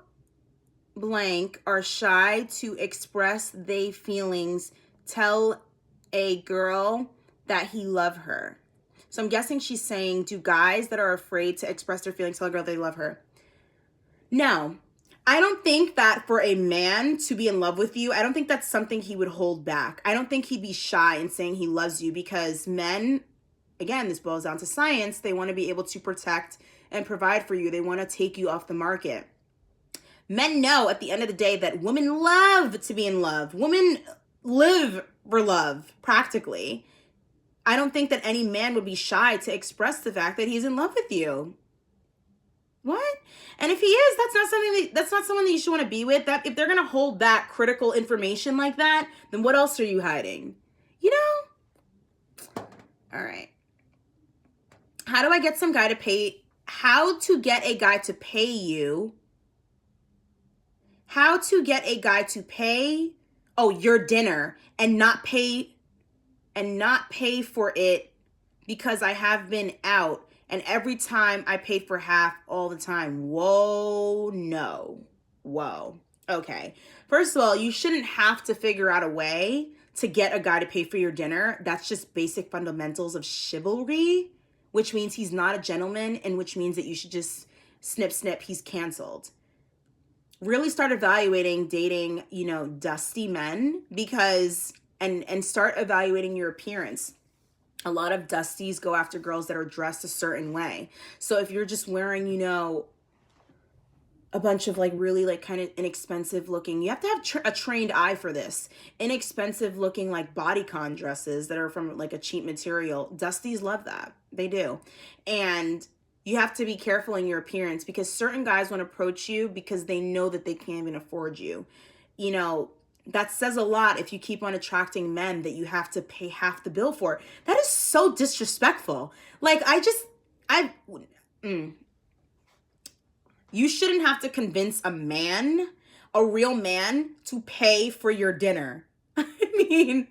blank are shy to express they feelings, tell a girl that he love her. So I'm guessing she's saying, do guys that are afraid to express their feelings tell a girl they love her? No, I don't think that for a man to be in love with you, I don't think that's something he would hold back. I don't think he'd be shy in saying he loves you, because men, again, this boils down to science. They want to be able to protect and provide for you. They want to take you off the market. Men know at the end of the day that women love to be in love. Women live for love, practically. I don't think that any man would be shy to express the fact that he's in love with you. What? And if he is, that's not someone that you should want to be with. That if they're going to hold back critical information like that, then what else are you hiding? All right. How to get a guy to pay you? How to get a guy to pay your dinner and not pay for it, because I have been out and every time I paid for half all the time. Whoa, no. Whoa. Okay. First of all, you shouldn't have to figure out a way to get a guy to pay for your dinner. That's just basic fundamentals of chivalry, which means he's not a gentleman, and which means that you should just snip, he's canceled. Really start evaluating dating, dusty men, because and start evaluating your appearance. A lot of dusties go after girls that are dressed a certain way. So if you're just wearing, a bunch of really kind of inexpensive looking, you have to have a trained eye for this. Inexpensive looking bodycon dresses that are from a cheap material. Dusties love that. They do. And you have to be careful in your appearance, because certain guys want to approach you because they know that they can't even afford you. That says a lot if you keep on attracting men that you have to pay half the bill for. That is so disrespectful. You shouldn't have to convince a real man, to pay for your dinner. I mean,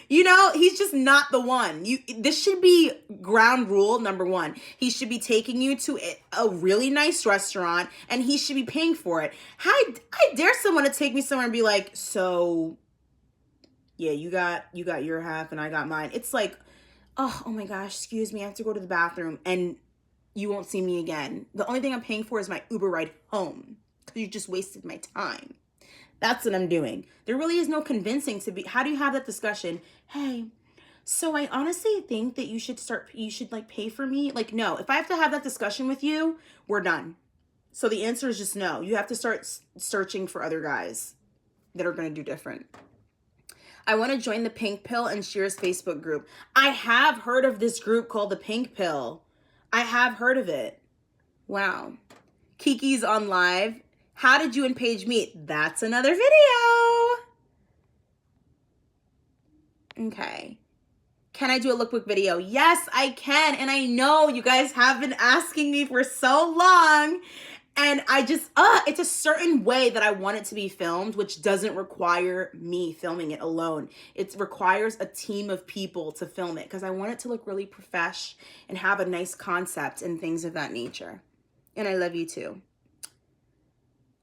he's just not the one. This should be ground rule number one. He should be taking you to a really nice restaurant and he should be paying for it. I dare someone to take me somewhere and be like, so yeah, you got your half and I got mine. It's like, oh my gosh, excuse me, I have to go to the bathroom and you won't see me again. The only thing I'm paying for is my Uber ride home, because you just wasted my time. That's what I'm doing. There really is no convincing how do you have that discussion? Hey, so I honestly think that you should pay for me. No, if I have to have that discussion with you, we're done. So the answer is just no. You have to start searching for other guys that are going to do different. I want to join the Pink Pill and Sheer's Facebook group. I have heard of this group called the Pink Pill. I have heard of it. Wow. Kiki's on live. How did you and Paige meet? That's another video. Okay. Can I do a lookbook video? Yes, I can. And I know you guys have been asking me for so long. And I just, it's a certain way that I want it to be filmed, which doesn't require me filming it alone. It requires a team of people to film it, because I want it to look really profesh and have a nice concept and things of that nature. And I love you too.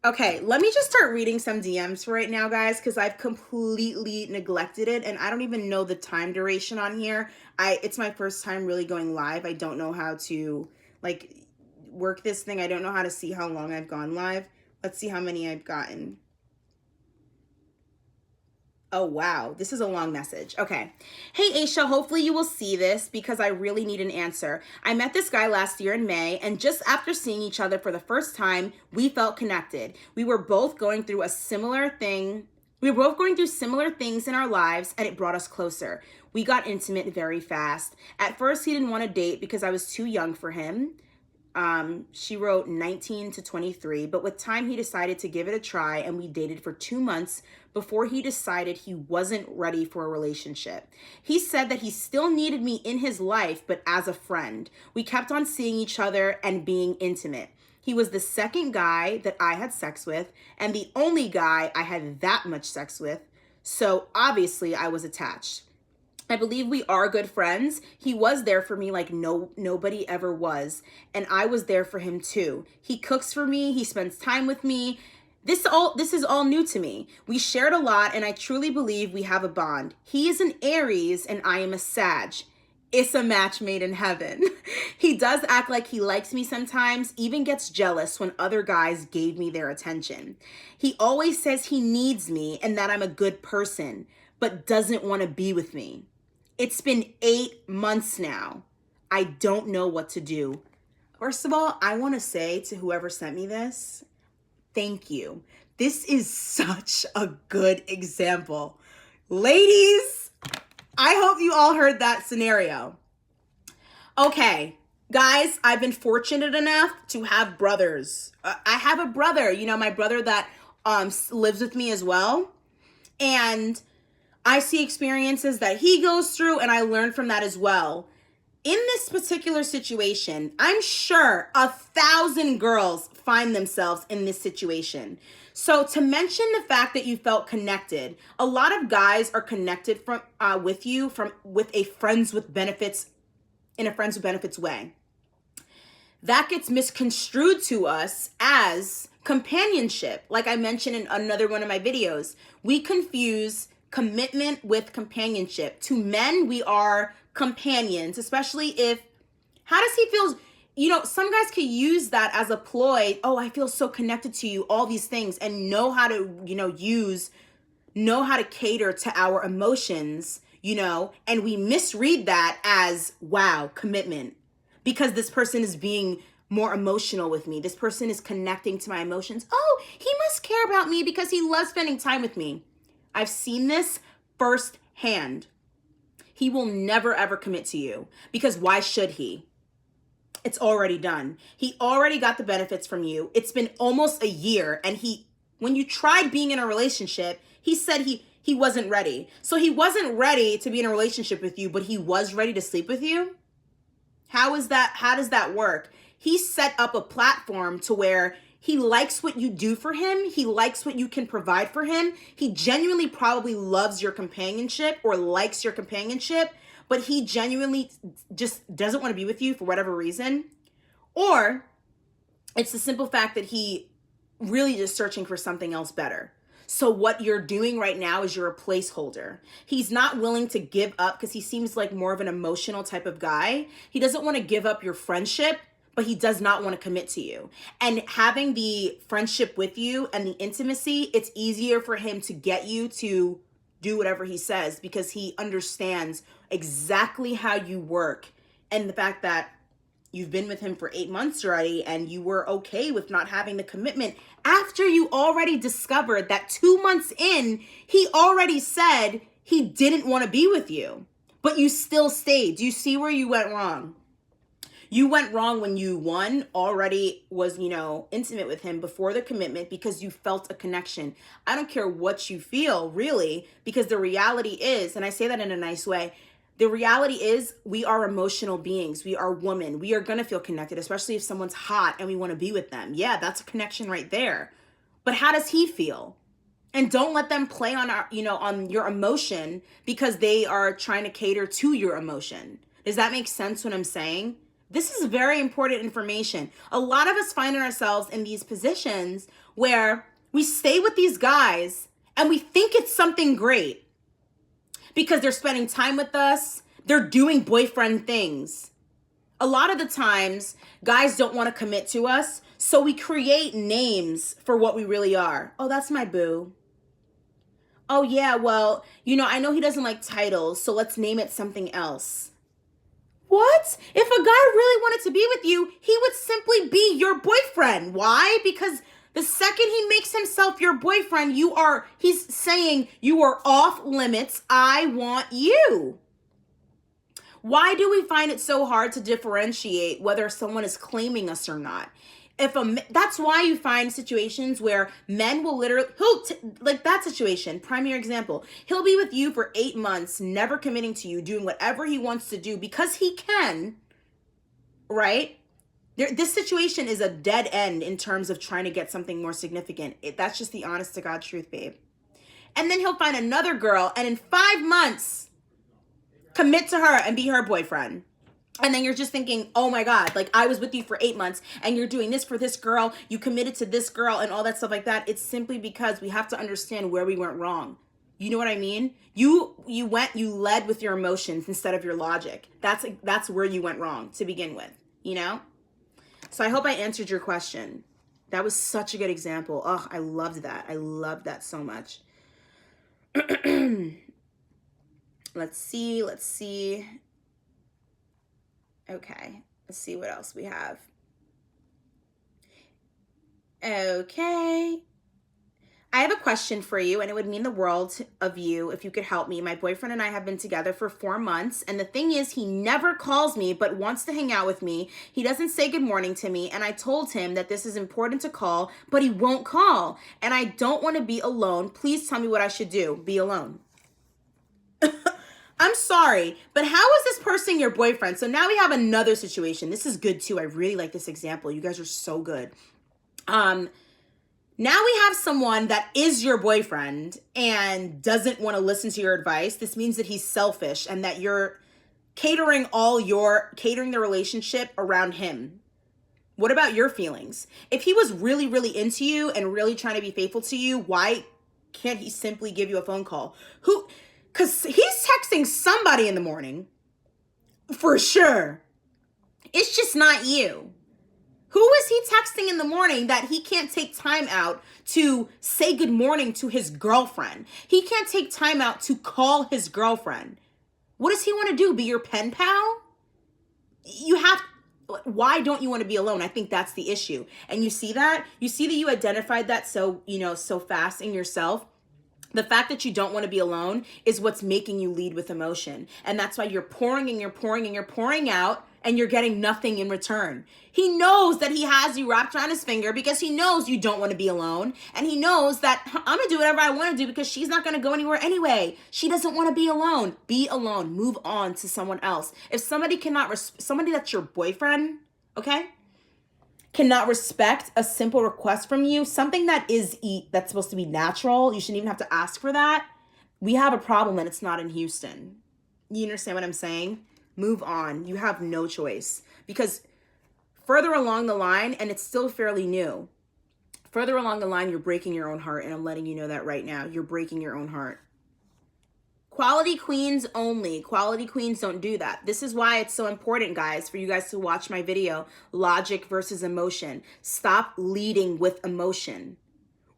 Okay, let me just start reading some DMs for right now, guys, because I've completely neglected it, and I don't even know the time duration on here. It's my first time really going live. I don't know how to, like, work this thing. I don't know how to see how long I've gone live. Let's see how many I've gotten. Oh, wow. This is a long message. Okay. Hey, Asha, hopefully you will see this because I really need an answer. I met this guy last year in May, and just after seeing each other for the first time, we felt connected. We were both going through a similar thing. We were both going through similar things in our lives, and it brought us closer. We got intimate very fast. At first, he didn't want to date because I was too young for him. She wrote 19 to 23, but with time he decided to give it a try, and we dated for 2 months before he decided he wasn't ready for a relationship. He said that he still needed me in his life, but as a friend. We kept on seeing each other and being intimate. He was the second guy that I had sex with and the only guy I had that much sex with, so obviously I was attached. I believe we are good friends. He was there for me like nobody ever was. And I was there for him too. He cooks for me. He spends time with me. This is all new to me. We shared a lot, and I truly believe we have a bond. He is an Aries and I am a Sag. It's a match made in heaven. He does act like he likes me sometimes, even gets jealous when other guys gave me their attention. He always says he needs me and that I'm a good person, but doesn't want to be with me. It's been 8 months now. I don't know what to do. First of all, I want to say to whoever sent me this, thank you. This is such a good example. Ladies, I hope you all heard that scenario. Okay, guys, I've been fortunate enough to have brothers. I have a brother, my brother that lives with me as well. And I see experiences that he goes through, and I learn from that as well. In this particular situation, I'm sure 1,000 girls find themselves in this situation. So to mention the fact that you felt connected, a lot of guys are connected with you with a friends with benefits, in a friends with benefits way. That gets misconstrued to us as companionship. Like I mentioned in another one of my videos, we confuse commitment with companionship. To men, we are companions, especially if, how does he feel? Some guys could use that as a ploy. Oh, I feel so connected to you, all these things, and know how to, know how to cater to our emotions, and we misread that as, wow, commitment. Because this person is being more emotional with me. This person is connecting to my emotions. Oh, he must care about me because he loves spending time with me. I've seen this firsthand. He will never, ever commit to you because why should he? It's already done. He already got the benefits from you. It's been almost a year, and when you tried being in a relationship, he said he wasn't ready. So he wasn't ready to be in a relationship with you, but he was ready to sleep with you? How does that work? He set up a platform to where he likes what you do for him. He likes what you can provide for him. He genuinely probably loves your companionship or likes your companionship, but he genuinely just doesn't want to be with you for whatever reason. Or it's the simple fact that he really is searching for something else better. So what you're doing right now is you're a placeholder. He's not willing to give up because he seems like more of an emotional type of guy. He doesn't want to give up your friendship, but he does not want to commit to you. And having the friendship with you and the intimacy, it's easier for him to get you to do whatever he says because he understands exactly how you work. And the fact that you've been with him for 8 months already and you were okay with not having the commitment after you already discovered that 2 months in, he already said he didn't want to be with you, but you still stayed. Do you see where you went wrong? You went wrong when you, already was, intimate with him before the commitment because you felt a connection. I don't care what you feel, really, because the reality is, and I say that in a nice way, the reality is we are emotional beings. We are women. We are going to feel connected, especially if someone's hot and we want to be with them. Yeah, that's a connection right there. But how does he feel? And don't let them play on on your emotion because they are trying to cater to your emotion. Does that make sense what I'm saying? This is very important information. A lot of us find ourselves in these positions where we stay with these guys and we think it's something great because they're spending time with us. They're doing boyfriend things. A lot of the times, guys don't want to commit to us, so we create names for what we really are. Oh, that's my boo. Oh, yeah, well, I know he doesn't like titles, so let's name it something else. What? If a guy really wanted to be with you, he would simply be your boyfriend. Why? Because the second he makes himself your boyfriend, he's saying you are off limits. I want you. Why do we find it so hard to differentiate whether someone is claiming us or not? That's why you find situations where men will like that situation, primary example, he'll be with you for 8 months, never committing to you, doing whatever he wants to do because he can, right? This situation is a dead end in terms of trying to get something more significant. That's just the honest to God truth, babe. And then he'll find another girl and in 5 months, commit to her and be her boyfriend. And then you're just thinking, oh my God, like I was with you for 8 months and you're doing this for this girl, you committed to this girl and all that stuff like that. It's simply because we have to understand where we went wrong. You know what I mean? You led with your emotions instead of your logic. That's where you went wrong to begin with, So I hope I answered your question. That was such a good example. Oh, I loved that. I loved that so much. Let's see. Okay, let's see what else we have. Okay. I have a question for you, and it would mean the world of you if you could help me. My boyfriend and I have been together for 4 months, and the thing is, he never calls me but wants to hang out with me. He doesn't say good morning to me, and I told him that this is important to call, but he won't call, and I don't want to be alone. Please tell me what I should do. Be alone. I'm sorry, but how is this person your boyfriend? So now we have another situation. This is good too. I really like this example. You guys are so good. Now we have someone that is your boyfriend and doesn't want to listen to your advice. This means that he's selfish and that you're catering the relationship around him. What about your feelings? If he was really, really into you and really trying to be faithful to you, why can't he simply give you a phone call? Because he's texting somebody in the morning, for sure. It's just not you. Who is he texting in the morning that he can't take time out to say good morning to his girlfriend? He can't take time out to call his girlfriend. What does he want to do? Be your pen pal? Why don't you want to be alone? I think that's the issue. And you see that? You see that you identified that so fast in yourself. The fact that you don't want to be alone is what's making you lead with emotion. And that's why you're pouring and you're pouring and you're pouring out and you're getting nothing in return. He knows that he has you wrapped around his finger because he knows you don't want to be alone. And he knows that I'm going to do whatever I want to do because she's not going to go anywhere anyway. She doesn't want to be alone. Be alone. Move on to someone else. If somebody somebody that's your boyfriend, okay, cannot respect a simple request from you, something that's supposed to be natural, you shouldn't even have to ask for that, we have a problem and it's not in Houston. You understand what I'm saying? Move on. You have no choice. Because further along the line, and it's still fairly new, further along the line, you're breaking your own heart, and I'm letting you know that right now. You're breaking your own heart. Quality queens only. Quality queens don't do that. This is why it's so important, guys, for you guys to watch my video, Logic versus Emotion. Stop leading with emotion.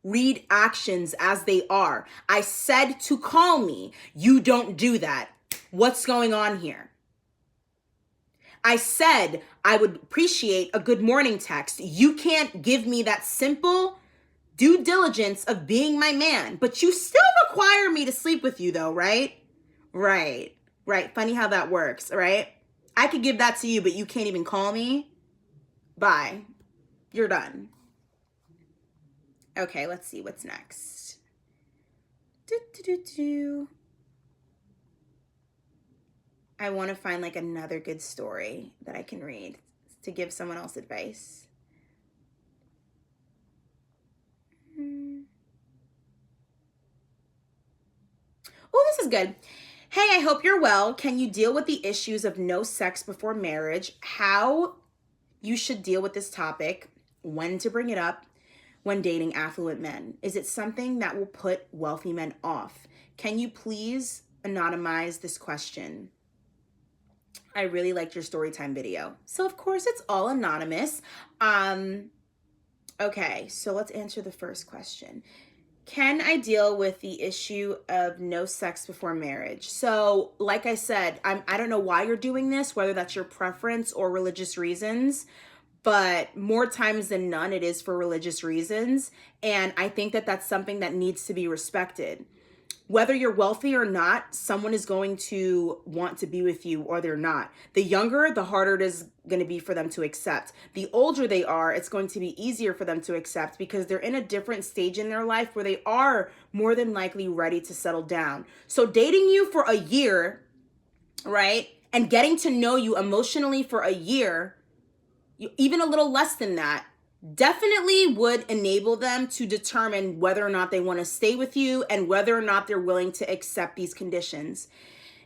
Read actions as they are. I said to call me. You don't do that. What's going on here? I said I would appreciate a good morning text. You can't give me that simple due diligence of being my man, but you still require me to sleep with you though, right? Right. Funny how that works, right? I could give that to you, but you can't even call me. Bye. You're done. Okay, let's see what's next. I want to find like another good story that I can read to give someone else advice. Oh, this is good. Hey, I hope you're well. Can you deal with the issues of no sex before marriage? How you should deal with this topic, when to bring it up when dating affluent men. Is it something that will put wealthy men off? Can you please anonymize this question? I really liked your story time video. So of course it's all anonymous. Okay, so let's answer the first question. Can I deal with the issue of no sex before marriage? So, like I said, I don't know why you're doing this, whether that's your preference or religious reasons, but more times than none, it is for religious reasons. And I think that that's something that needs to be respected. Whether you're wealthy or not, someone is going to want to be with you or they're not. The younger, the harder it is going to be for them to accept. The older they are, it's going to be easier for them to accept because they're in a different stage in their life where they are more than likely ready to settle down. So dating you for a year, right? And getting to know you emotionally for a year, even a little less than that, definitely would enable them to determine whether or not they want to stay with you and whether or not they're willing to accept these conditions.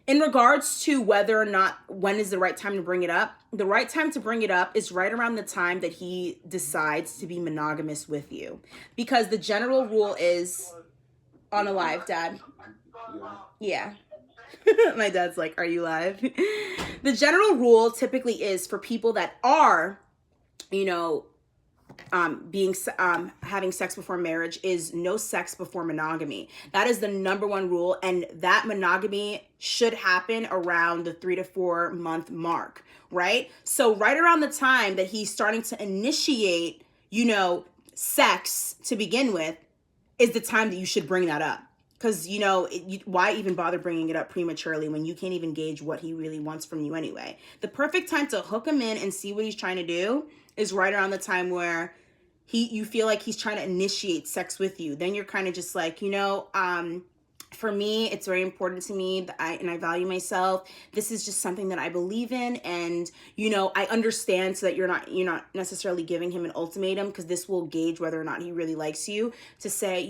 In regards to whether or not when is the right time to bring it up, the right time to bring it up is right around the time that he decides to be monogamous with you. Because the general rule is on a live, Dad. Yeah. My dad's like, are you live? The general rule typically is for people that are, having sex before marriage is no sex before monogamy. That is the number one rule, and that monogamy should happen around the 3 to 4 month mark, right? So right around the time that he's starting to initiate, sex to begin with is the time that you should bring that up. Because, why even bother bringing it up prematurely when you can't even gauge what he really wants from you anyway? The perfect time to hook him in and see what he's trying to do is right around the time where you feel like he's trying to initiate sex with you. Then you're kind of just like, for me, it's very important to me that I value myself. This is just something that I believe in. And, I understand so that you're not necessarily giving him an ultimatum, because this will gauge whether or not he really likes you, to say,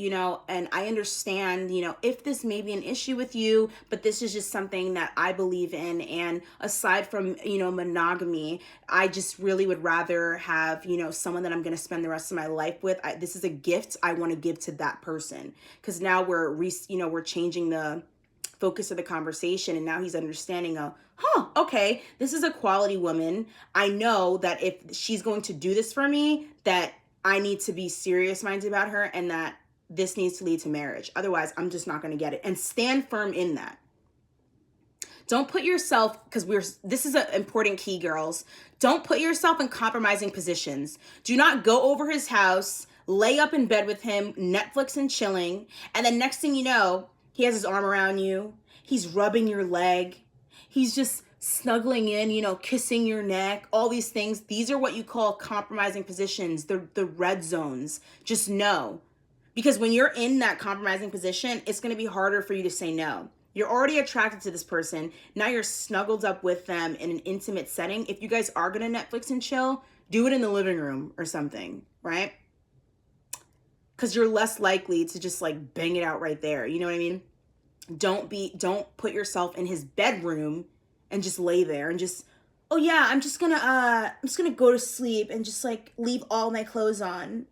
and I understand, if this may be an issue with you, but this is just something that I believe in. And aside from, monogamy, I just really would rather have, someone that I'm going to spend the rest of my life with. This is a gift I want to give to that person. Because now we're changing the focus of the conversation, and now he's understanding okay, this is a quality woman. I know that if she's going to do this for me, that I need to be serious minded about her, and that this needs to lead to marriage. Otherwise, I'm just not going to get it. And stand firm in that. Don't put yourself, because this is an important key, girls. Don't put yourself in compromising positions. Do not go over his house, lay up in bed with him, Netflix and chilling, and then next thing you know, he has his arm around you. He's rubbing your leg. He's just snuggling in, kissing your neck, all these things. These are what you call compromising positions, the red zones. Just know. Because when you're in that compromising position, it's going to be harder for you to say no. You're already attracted to this person. Now you're snuggled up with them in an intimate setting. If you guys are going to Netflix and chill, do it in the living room or something, right? Because you're less likely to just like bang it out right there. You know what I mean? Don't put yourself in his bedroom and just lay there and just, oh yeah, I'm just gonna go to sleep and just like leave all my clothes on,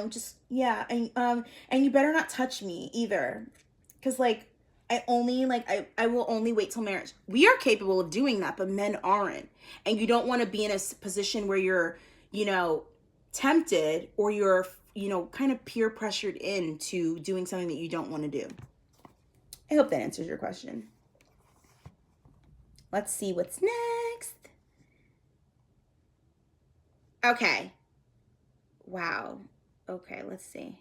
just, yeah. And you better not touch me either. Cause like, I will only wait till marriage. We are capable of doing that, but men aren't. And you don't want to be in a position where you're, tempted, or you're, kind of peer pressured into doing something that you don't want to do. I hope that answers your question. Let's see what's next. Okay. Wow. Okay, let's see.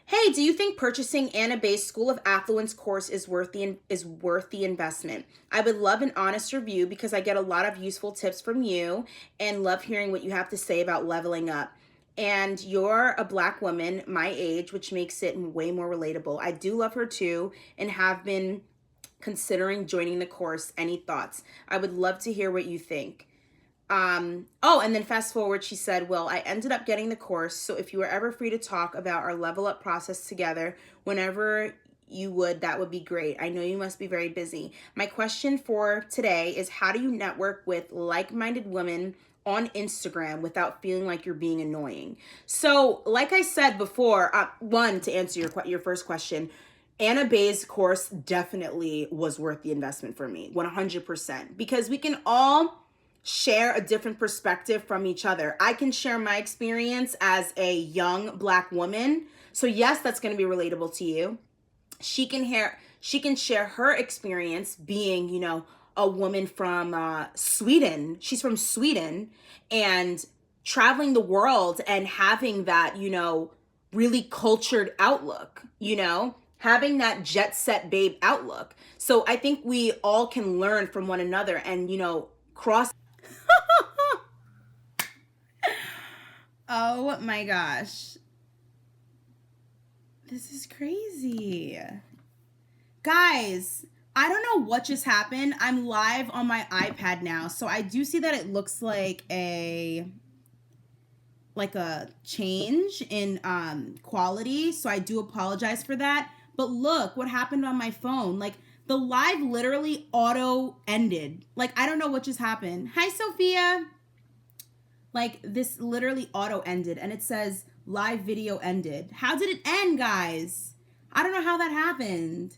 Hey, do you think purchasing Anna Bay's School of Affluence course is worth the investment? I would love an honest review because I get a lot of useful tips from you and love hearing what you have to say about leveling up. And you're a Black woman my age, which makes it way more relatable. I do love her too and have been considering joining the course. Any thoughts? I would love to hear what you think. And then fast forward, she said, well, I ended up getting the course. So if you were ever free to talk about our level up process together, whenever you would, that would be great. I know you must be very busy. My question for today is, how do you network with like-minded women on Instagram without feeling like you're being annoying? So, like I said before, one, to answer your first question, Anna Bay's course definitely was worth the investment for me, 100%, because we can all share a different perspective from each other. I can share my experience as a young Black woman. So yes, that's going to be relatable to you. She can share her experience being, a woman from Sweden. She's from Sweden, and traveling the world and having that, really cultured outlook, having that jet set babe outlook. So I think we all can learn from one another and, cross. Oh my gosh. This is crazy. Guys, I don't know what just happened. I'm live on my iPad now, so I do see that it looks like a change in quality, so I do apologize for that. But look what happened on my phone. Like, the live literally auto ended. Like, I don't know what just happened. Hi, Sophia. Like, this literally auto ended, and it says live video ended. How did it end, guys? I don't know how that happened.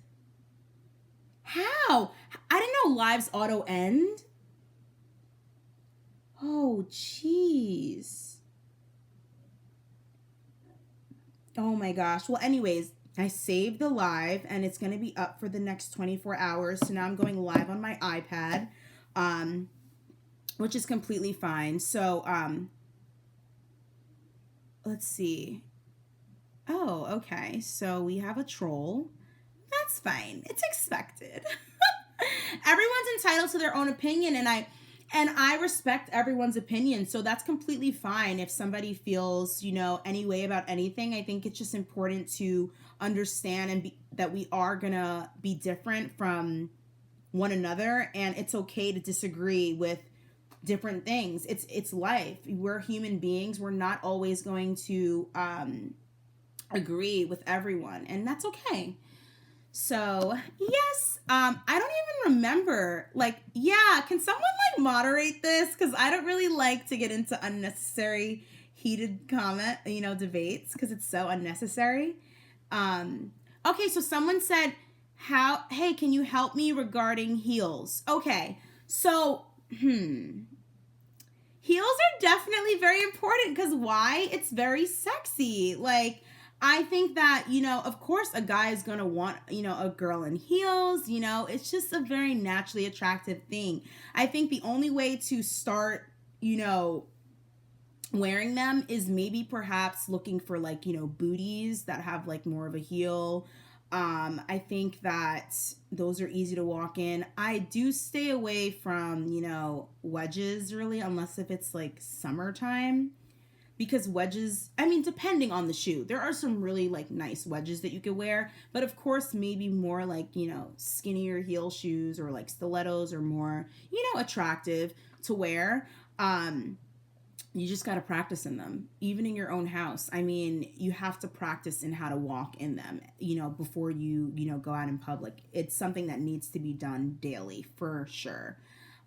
How? I didn't know lives auto end. Oh, jeez. Oh my gosh. Well, anyways, I saved the live and it's going to be up for the next 24 hours. So now I'm going live on my iPad, which is completely fine. So, let's see. Oh, okay. So we have a troll. That's fine. It's expected. Everyone's entitled to their own opinion, and I respect everyone's opinion. So that's completely fine. If somebody feels, any way about anything, I think it's just important to understand and that we are going to be different from one another, and it's okay to disagree with different things. It's life. We're human beings. We're not always going to agree with everyone, and that's okay. So, yes, I don't even remember, can someone moderate this? Because I don't really like to get into unnecessary heated debates, because it's so unnecessary. Okay, so someone said, hey, can you help me regarding heels? Okay, so, heels are definitely very important, because why? It's very sexy. I think that, of course a guy is going to want, a girl in heels, it's just a very naturally attractive thing. I think the only way to start, wearing them is maybe perhaps looking for booties that have more of a heel. I think that those are easy to walk in. I do stay away from, wedges really, unless if it's summertime. Because wedges, depending on the shoe, there are some really nice wedges that you could wear, but of course maybe more skinnier heel shoes or stilettos are more, attractive to wear. You just got to practice in them, even in your own house. You have to practice in how to walk in them, before you, go out in public. It's something that needs to be done daily for sure.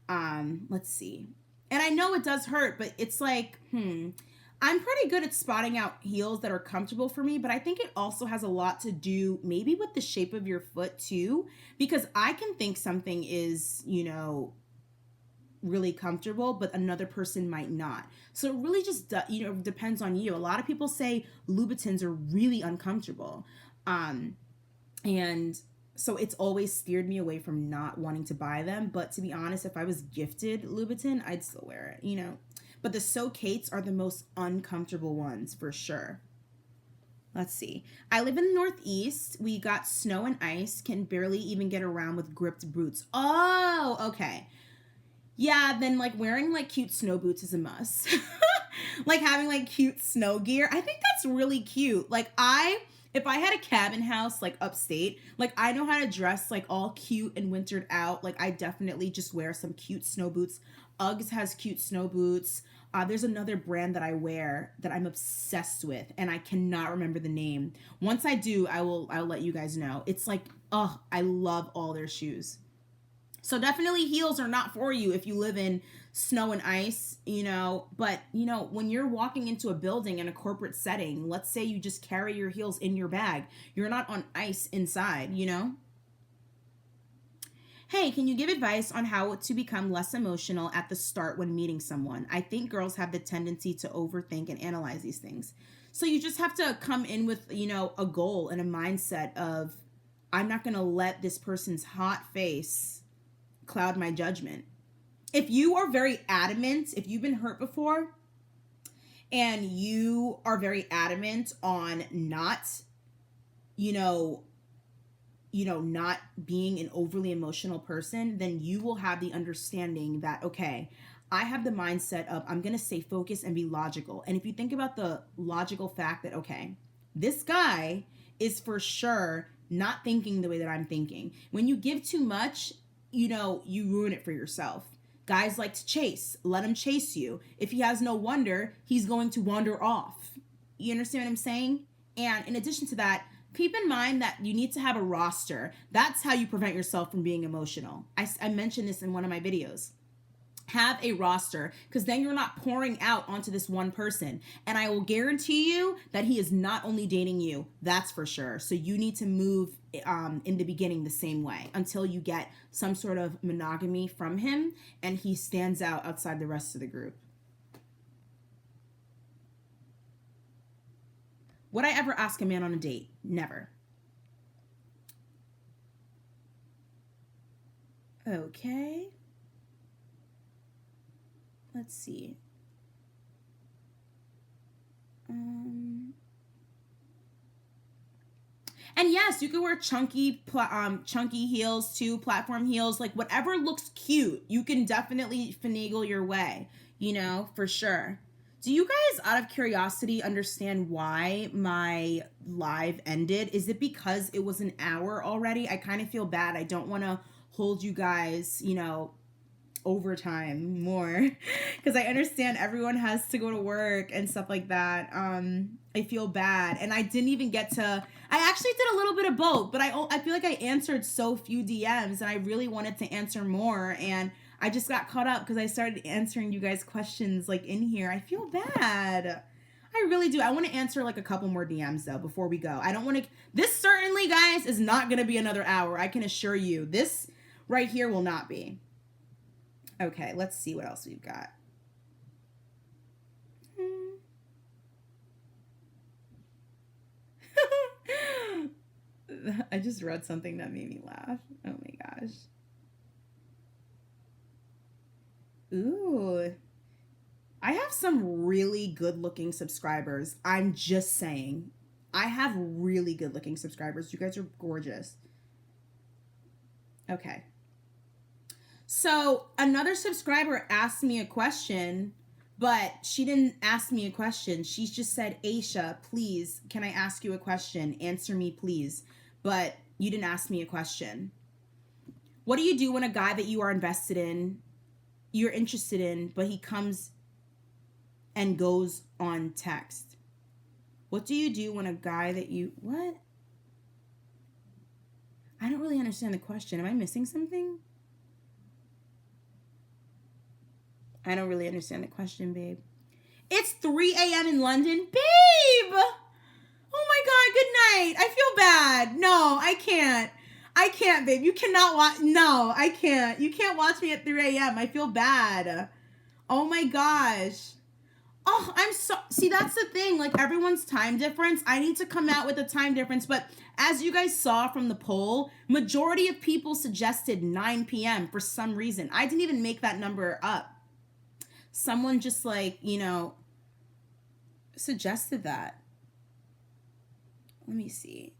Let's see. And I know it does hurt, but it's I'm pretty good at spotting out heels that are comfortable for me, but I think it also has a lot to do maybe with the shape of your foot too, because I can think something is, really comfortable, but another person might not. So it really just, depends on you. A lot of people say Louboutins are really uncomfortable. And so it's always steered me away from not wanting to buy them. But to be honest, if I was gifted Louboutin, I'd still wear it, But the So Kates are the most uncomfortable ones for sure. Let's see. I live in the Northeast. We got snow and ice, can barely even get around with gripped boots. Oh, okay. Yeah, then wearing cute snow boots is a must. Having cute snow gear. I think that's really cute. If I had a cabin house upstate, I know how to dress all cute and wintered out. I definitely just wear some cute snow boots Uggs has cute snow boots. There's another brand that I wear that I'm obsessed with, and I cannot remember the name. Once I do, I'll let you guys know. It's like, oh, I love all their shoes. So definitely heels are not for you if you live in snow and ice, but when you're walking into a building in a corporate setting, let's say you just carry your heels in your bag. You're not on ice inside. Hey, can you give advice on how to become less emotional at the start when meeting someone? I think girls have the tendency to overthink and analyze these things. So you just have to come in with, a goal and a mindset of, I'm not going to let this person's hot face cloud my judgment. If you are very adamant, if you've been hurt before and you are very adamant on not, not being an overly emotional person, then you will have the understanding that, okay, I have the mindset of I'm going to stay focused and be logical. And if you think about the logical fact that, okay, this guy is for sure not thinking the way that I'm thinking. When you give too much, you ruin it for yourself. Guys like to chase. Let him chase you. If he has no wonder, he's going to wander off. You understand what I'm saying? And in addition to that, keep in mind that you need to have a roster. That's how you prevent yourself from being emotional. I mentioned this in one of my videos. Have a roster, because then you're not pouring out onto this one person. And I will guarantee you that he is not only dating you. That's for sure. So you need to move in the beginning the same way until you get some sort of monogamy from him and he stands out outside the rest of the group. Would I ever ask a man on a date? Never. Okay. Let's see. And yes, you can wear chunky heels too, platform heels, like whatever looks cute. You can definitely finagle your way, for sure. Do you guys, out of curiosity, understand why my live ended? Is it because it was an hour already? I kind of feel bad. I don't want to hold you guys, overtime more because I understand everyone has to go to work and stuff like that. I feel bad, and I didn't even get to. I actually did a little bit of both, but I feel like I answered so few DMs, and I really wanted to answer more, and I just got caught up because I started answering you guys' questions like in here. I feel bad. I really do. I want to answer like a couple more DMs though before we go. I don't want to. This certainly, guys, is not going to be another hour. I can assure you. This right here will not be. Okay, let's see what else we've got. I just read something that made me laugh. Oh my gosh. Ooh. I have some really good looking subscribers. I'm just saying. I have really good looking subscribers. You guys are gorgeous. Okay. So another subscriber asked me a question, but she didn't ask me a question. She just said, Asha, please, can I ask you a question? Answer me, please. But you didn't ask me a question. What do you do when a guy that you are invested in, you're interested in, but he comes and goes on text? What do you do when a guy that you, what? I don't really understand the question. Am I missing something? I don't really understand the question, babe. It's 3 a.m. in London. Babe! Oh my God, good night. I feel bad. No, I can't. I can't, babe. You cannot watch. No, I can't. You can't watch me at 3 a.m. I feel bad. Oh my gosh. Oh, I'm so, see, that's the thing. Like everyone's time difference. I need to come out with a time difference. But as you guys saw from the poll, majority of people suggested 9 p.m. for some reason. I didn't even make that number up. Someone just like, suggested that. Let me see.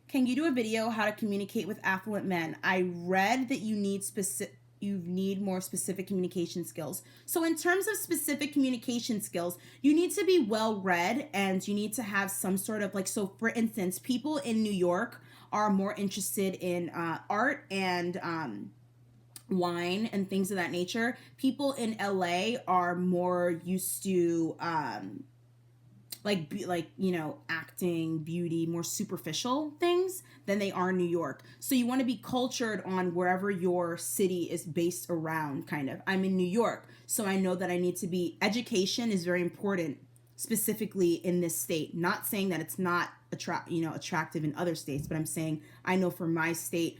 Can you do a video how to communicate with affluent men? I read that you need more specific communication skills. So in terms of specific communication skills, you need to be well read and you need to have some sort of like, so for instance, people in New York are more interested in art and wine and things of that nature, people in LA are more used to acting, beauty, more superficial things than they are in New York. So you want to be cultured on wherever your city is based around, kind of. I'm in New York, so I know that I need to be, education is very important, specifically in this state. Not saying that it's not attractive in other states, but I'm saying I know for my state,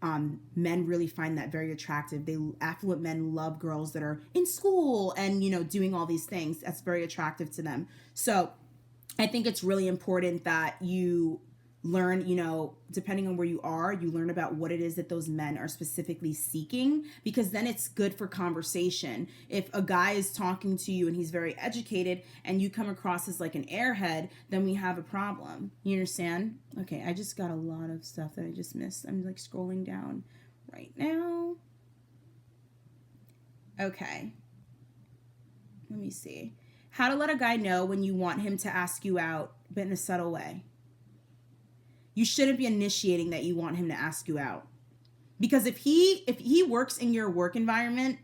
men really find that very attractive. Affluent men love girls that are in school and, doing all these things. That's very attractive to them. So I think it's really important that you learn, depending on where you are, you learn about what it is that those men are specifically seeking, because then it's good for conversation. If a guy is talking to you and he's very educated and you come across as like an airhead, then we have a problem. You understand? Okay, I just got a lot of stuff that I just missed. I'm like scrolling down right now. Okay. Let me see. How to let a guy know when you want him to ask you out, but in a subtle way. You shouldn't be initiating that you want him to ask you out. Because if he works in your work environment,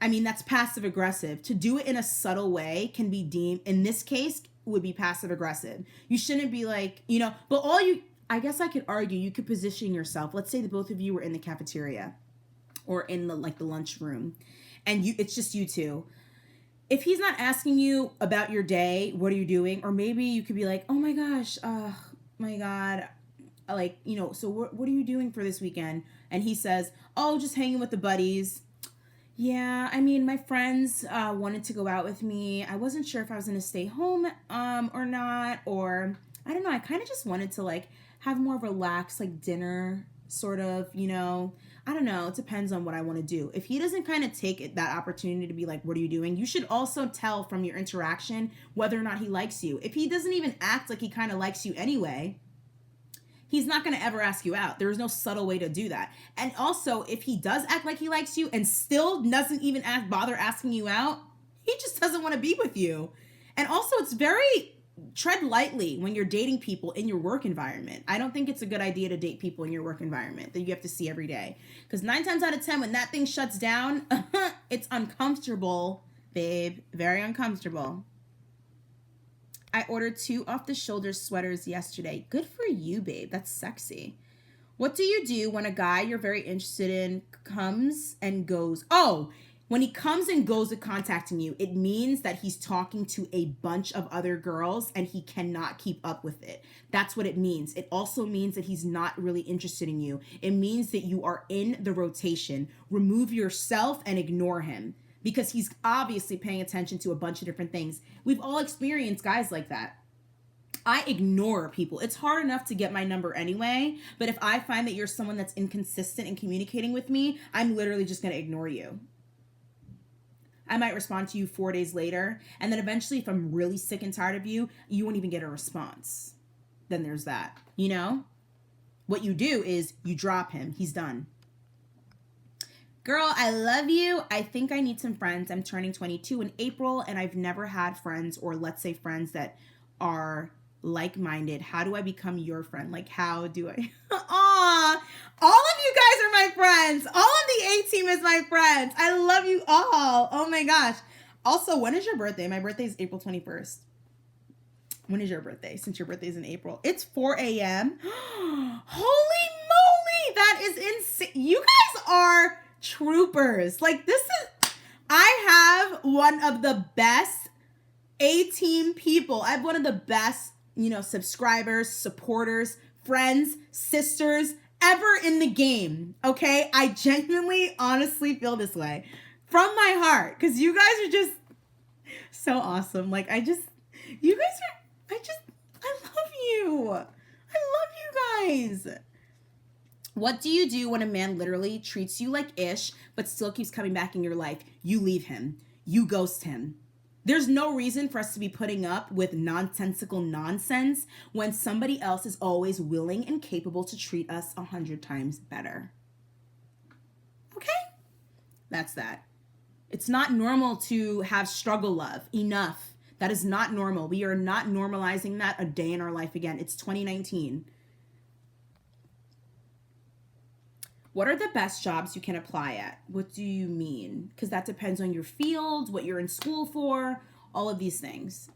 I mean, that's passive aggressive. To do it in a subtle way can be deemed, in this case, would be passive aggressive. You shouldn't be like, but I guess I could argue, you could position yourself. Let's say that both of you were in the cafeteria or in the lunchroom, and it's just you two. If he's not asking you about your day, what are you doing? Or maybe you could be like, oh my gosh, my God, so what are you doing for this weekend? And he says, oh, just hanging with the buddies. Yeah, I mean, my friends wanted to go out with me. I wasn't sure if I was going to stay home or not. Or, I don't know, I kind of just wanted to have more relaxed dinner sort of, I don't know. It depends on what I want to do. If he doesn't kind of take that opportunity to be like, what are you doing? You should also tell from your interaction whether or not he likes you. If he doesn't even act like he kind of likes you anyway, he's not going to ever ask you out. There's no subtle way to do that. And also, if he does act like he likes you and still doesn't even bother asking you out, he just doesn't want to be with you. And also, it's very tread lightly when you're dating people in your work environment. I don't think it's a good idea to date people in your work environment that you have to see every day. Because 9 times out of 10, when that thing shuts down, it's uncomfortable, babe. Very uncomfortable. I ordered 2 off-the-shoulder sweaters yesterday. Good for you, babe. That's sexy. What do you do when a guy you're very interested in comes and goes? Oh, when he comes and goes with contacting you, it means that he's talking to a bunch of other girls and he cannot keep up with it. That's what it means. It also means that he's not really interested in you. It means that you are in the rotation. Remove yourself and ignore him, because he's obviously paying attention to a bunch of different things. We've all experienced guys like that. I ignore people. It's hard enough to get my number anyway, but if I find that you're someone that's inconsistent in communicating with me, I'm literally just going to ignore you. I might respond to you 4 days later, and then eventually, if I'm really sick and tired of you, you won't even get a response. Then there's that. What you do is you drop him. He's done. Girl, I love you. I think I need some friends. I'm turning 22 in April, and I've never had friends, or let's say friends that are like-minded. How do I become your friend? How do I? Aw, all of you guys are my friends. All of the A-team is my friends. I love you all. Oh my gosh. Also, when is your birthday? My birthday is April 21st. When is your birthday? Since your birthday is in April. It's 4 a.m. Holy moly. That is insane. You guys are troopers. I have one of the best A-team people. I have one of the best, subscribers, supporters, friends, sisters ever in the game. Okay? I genuinely, honestly feel this way from my heart, because you guys are just so awesome. I love you. I love you guys. What do you do when a man literally treats you like ish, but still keeps coming back in your life? You leave him. You ghost him. There's no reason for us to be putting up with nonsensical nonsense when somebody else is always willing and capable to treat us 100 times better. Okay? That's that. It's not normal to have struggle love. Enough. That is not normal. We are not normalizing that a day in our life again. It's 2019. What are the best jobs you can apply at? What do you mean? Because that depends on your field, what you're in school for, all of these things.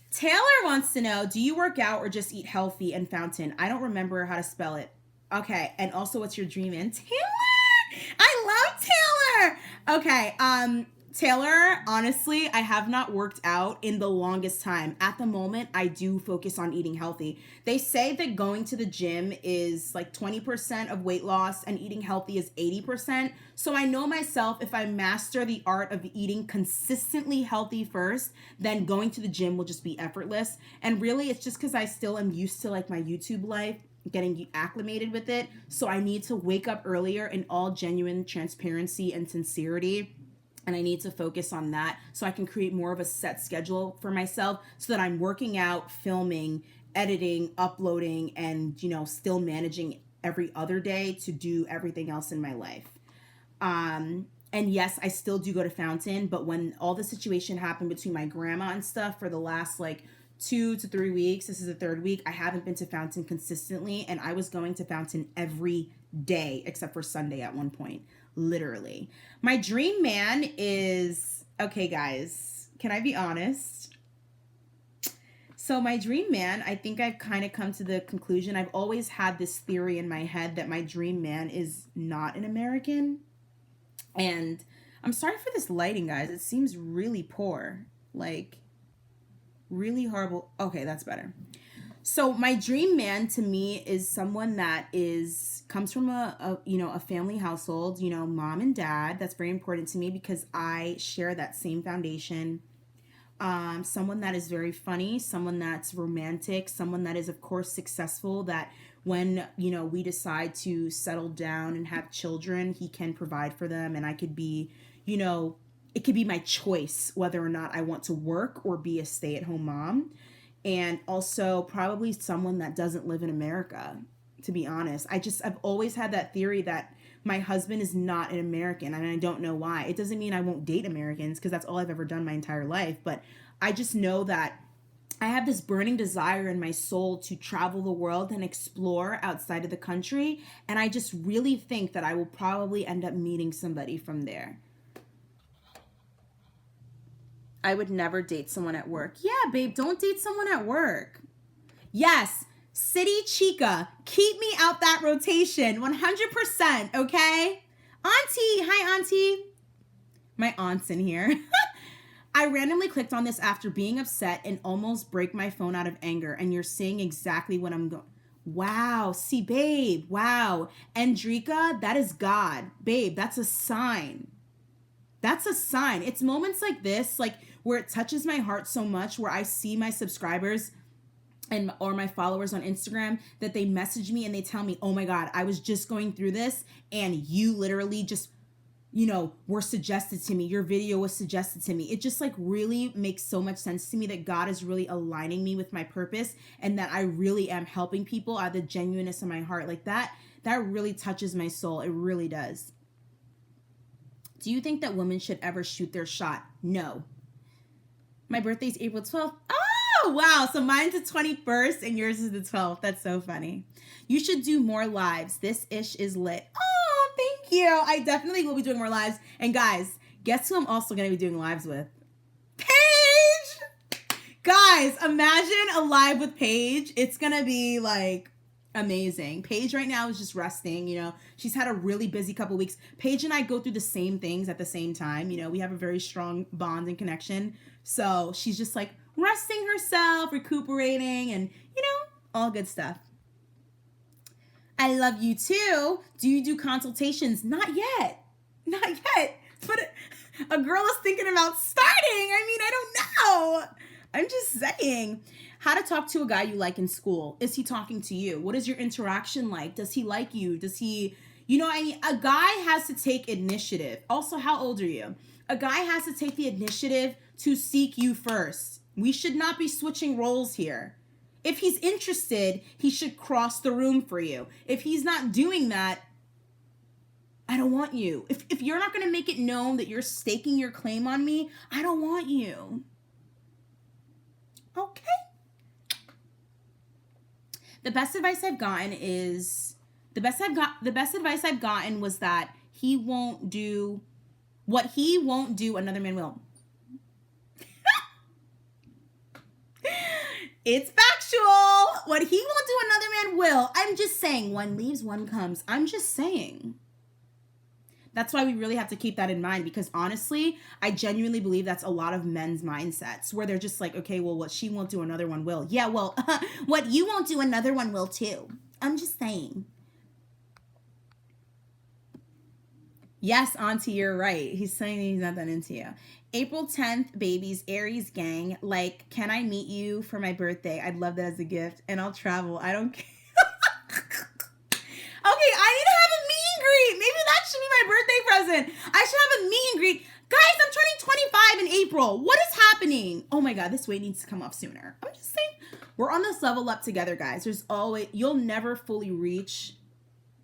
Taylor wants to know, do you work out or just eat healthy? And Fountain, I don't remember how to spell it. Okay, and also what's your dream in? Taylor! I love Taylor! Okay, Taylor, honestly, I have not worked out in the longest time. At the moment, I do focus on eating healthy. They say that going to the gym is like 20% of weight loss and eating healthy is 80%. So I know myself, if I master the art of eating consistently healthy first, then going to the gym will just be effortless. And really, it's just because I still am used to like my YouTube life, getting acclimated with it. So I need to wake up earlier in all genuine transparency and sincerity. And I need to focus on that so I can create more of a set schedule for myself so that I'm working out, filming, editing, uploading, and, still managing every other day to do everything else in my life. And yes, I still do go to Fountain, but when all the situation happened between my grandma and stuff for the last 2 to 3 weeks, this is the third week, I haven't been to Fountain consistently, and I was going to Fountain every day except for Sunday at one point. Literally. My dream man is, okay guys, can I be honest? So my dream man, I think I've kind of come to the conclusion, I've always had this theory in my head that my dream man is not an American. And I'm sorry for this lighting, guys. It seems really poor. Really horrible. Okay, that's better. So my dream man to me is someone that comes from a family household, mom and dad. That's very important to me because I share that same foundation. Someone that is very funny, someone that's romantic, someone that is of course successful, that when, we decide to settle down and have children, he can provide for them and I could be, it could be my choice whether or not I want to work or be a stay-at-home mom. And also probably someone that doesn't live in America, to be honest. I've always had that theory that my husband is not an American, and I don't know why. It doesn't mean I won't date Americans, because that's all I've ever done my entire life. But I just know that I have this burning desire in my soul to travel the world and explore outside of the country. And I just really think that I will probably end up meeting somebody from there. I would never date someone at work. Yeah, babe, don't date someone at work. Yes, City Chica, keep me out that rotation, 100%, okay? Auntie, hi, Auntie. My aunt's in here. I randomly clicked on this after being upset and almost break my phone out of anger, and you're seeing exactly what I'm going. Wow, see, babe, wow. Andrika, that is God. Babe, that's a sign. That's a sign. It's moments like this, where it touches my heart so much, where I see my subscribers or my followers on Instagram that they message me and they tell me, oh my God, I was just going through this and you literally just, were suggested to me. Your video was suggested to me. It just really makes so much sense to me that God is really aligning me with my purpose and that I really am helping people out of the genuineness of my heart. That really touches my soul. It really does. Do you think that women should ever shoot their shot? No. My birthday's April 12th. Oh, wow. So mine's the 21st and yours is the 12th. That's so funny. You should do more lives. This ish is lit. Oh, thank you. I definitely will be doing more lives. And guys, guess who I'm also going to be doing lives with? Paige! Guys, imagine a live with Paige. It's going to be amazing. Paige right now is just resting, she's had a really busy couple weeks. Paige and I go through the same things at the same time. We have a very strong bond and connection. So she's just resting herself, recuperating, and all good stuff. I love you too. Do you do consultations? Not yet. But a girl is thinking about starting. I don't know. I'm just saying. How to talk to a guy you like in school. Is he talking to you? What is your interaction like? Does he like you? Does he, a guy has to take initiative. Also, how old are you? A guy has to take the initiative to seek you first. We should not be switching roles here. If he's interested, he should cross the room for you. If he's not doing that, I don't want you. If you're not going to make it known that you're staking your claim on me, I don't want you. Okay. The best advice I've gotten is The best advice I've gotten was that he won't do what he won't do, another man will. It's factual. What he won't do, another man will. I'm just saying, one leaves, one comes. I'm just saying. That's why we really have to keep that in mind, because honestly, I genuinely believe that's a lot of men's mindsets where they're just like, okay, well, what she won't do, another one will. Yeah, well, what you won't do, another one will too. I'm just saying. Yes, Auntie, you're right. He's saying he's not that into you. April 10th, babies, Aries gang. Like, can I meet you for my birthday? I'd love that as a gift, and I'll travel. I don't care. Okay, I need to have a meet and greet. Maybe that should be my birthday present. I should have a meet and greet. Guys, I'm turning 25 in April. What is happening? Oh my God, this weight needs to come off sooner. I'm just saying, we're on this level up together, guys. There's always, you'll never fully reach,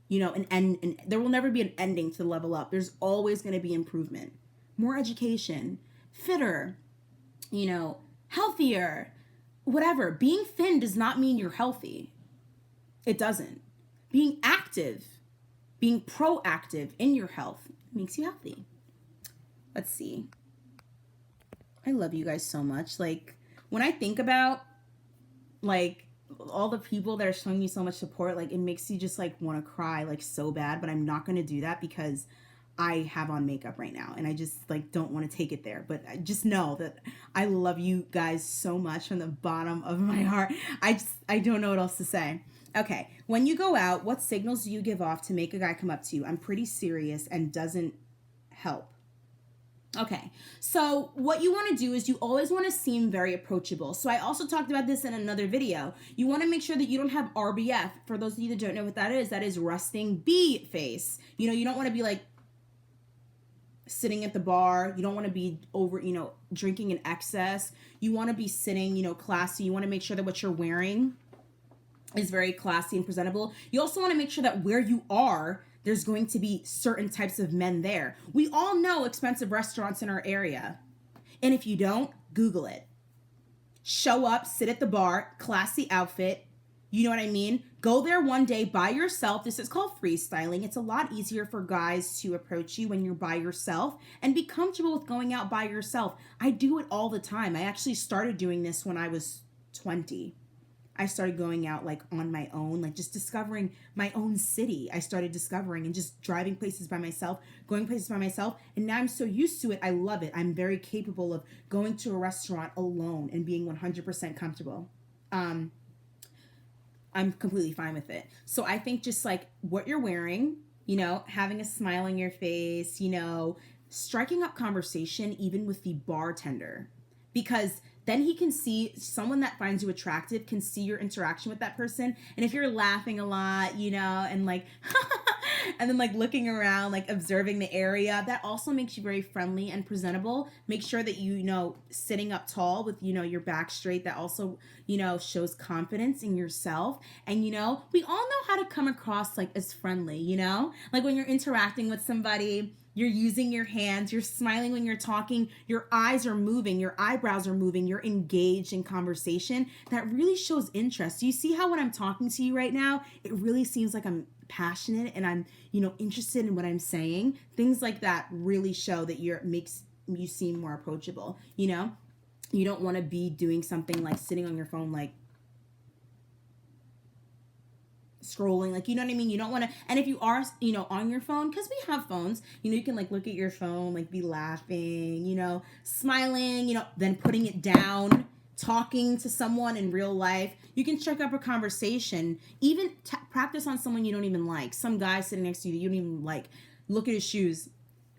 you know, an end, and there will never be an ending to the level up. There's always going to be improvement. More education, fitter, you know, healthier, whatever. Being thin does not mean you're healthy. It doesn't. Being active, being proactive in your health makes you healthy. Let's see. I love you guys so much. Like, when I think about, like, all the people that are showing me so much support, like, it makes you just, like, want to cry, like, so bad. But I'm not going to do that because I have on makeup right now, and I just, like, don't want to take it there. But I just know that I love you guys so much from the bottom of my heart. I don't know what else to say. Okay, when you go out, what signals do you give off to make a guy come up to you? I'm pretty serious and doesn't help. Okay, so what you want to do is you always want to seem very approachable. So I also talked about this in another video. You want to make sure that you don't have RBF. For those of you that don't know what that is resting bee face. You know, you don't want to be like sitting at the bar. You don't want to be over, you know, drinking in excess. You want to be sitting, you know, classy. You want to make sure that what you're wearing is very classy and presentable. You also want to make sure that where you are, there's going to be certain types of men there. We all know expensive restaurants in our area. And if you don't, Google it. Show up, sit at the bar, classy outfit. You know what I mean? Go there one day by yourself. This is called freestyling. It's a lot easier for guys to approach you when you're by yourself and be comfortable with going out by yourself. I do it all the time. I actually started doing this when I was 20. I started going out like on my own, like just discovering my own city. I started discovering and just driving places by myself, going places by myself. And now I'm so used to it. I love it. I'm very capable of going to a restaurant alone and being 100% comfortable. I'm completely fine with it. So I think just like what you're wearing, you know, having a smile on your face, you know, striking up conversation even with the bartender, because then he can see, someone that finds you attractive can see your interaction with that person. And if you're laughing a lot, you know, and like, and then like looking around, like observing the area, that also makes you very friendly and presentable. Make sure that you know, sitting up tall with, you know, your back straight, that also, you know, shows confidence in yourself. And, you know, we all know how to come across like as friendly, you know, like when you're interacting with somebody, you're using your hands, you're smiling when you're talking, your eyes are moving, your eyebrows are moving, you're engaged in conversation. That really shows interest. Do you see how when I'm talking to you right now, it really seems like I'm passionate and I'm, you know, interested in what I'm saying? Things like that really show that makes you seem more approachable, you know? You don't want to be doing something like sitting on your phone, like scrolling, like, you know what I mean? You don't want to, and if you are, you know, on your phone, because we have phones, you know, you can like look at your phone, like be laughing, you know, smiling, you know, then putting it down, talking to someone in real life. You can strike up a conversation, even practice on someone you don't even like. Some guy sitting next to you that you don't even like. Look at his shoes.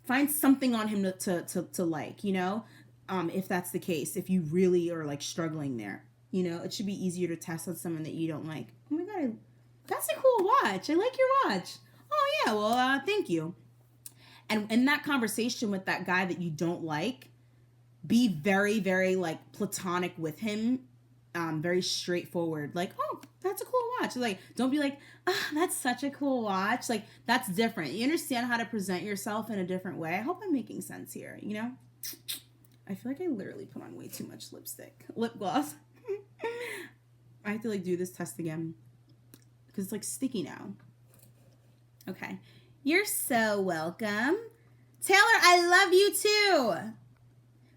Find something on him to like, you know, if that's the case, if you really are like struggling there, you know, it should be easier to test on someone that you don't like. Oh my God, that's a cool watch. I like your watch. Oh yeah, well, thank you. And in that conversation with that guy that you don't like, be very, very like platonic with him. Very straightforward. Like, oh, that's a cool watch. Like, don't be like, ah, that's such a cool watch. Like, that's different. You understand how to present yourself in a different way. I hope I'm making sense here, you know? I feel like I literally put on way too much lip gloss. I have to like do this test again, because it's like sticky now. Okay. You're so welcome. Taylor, I love you too.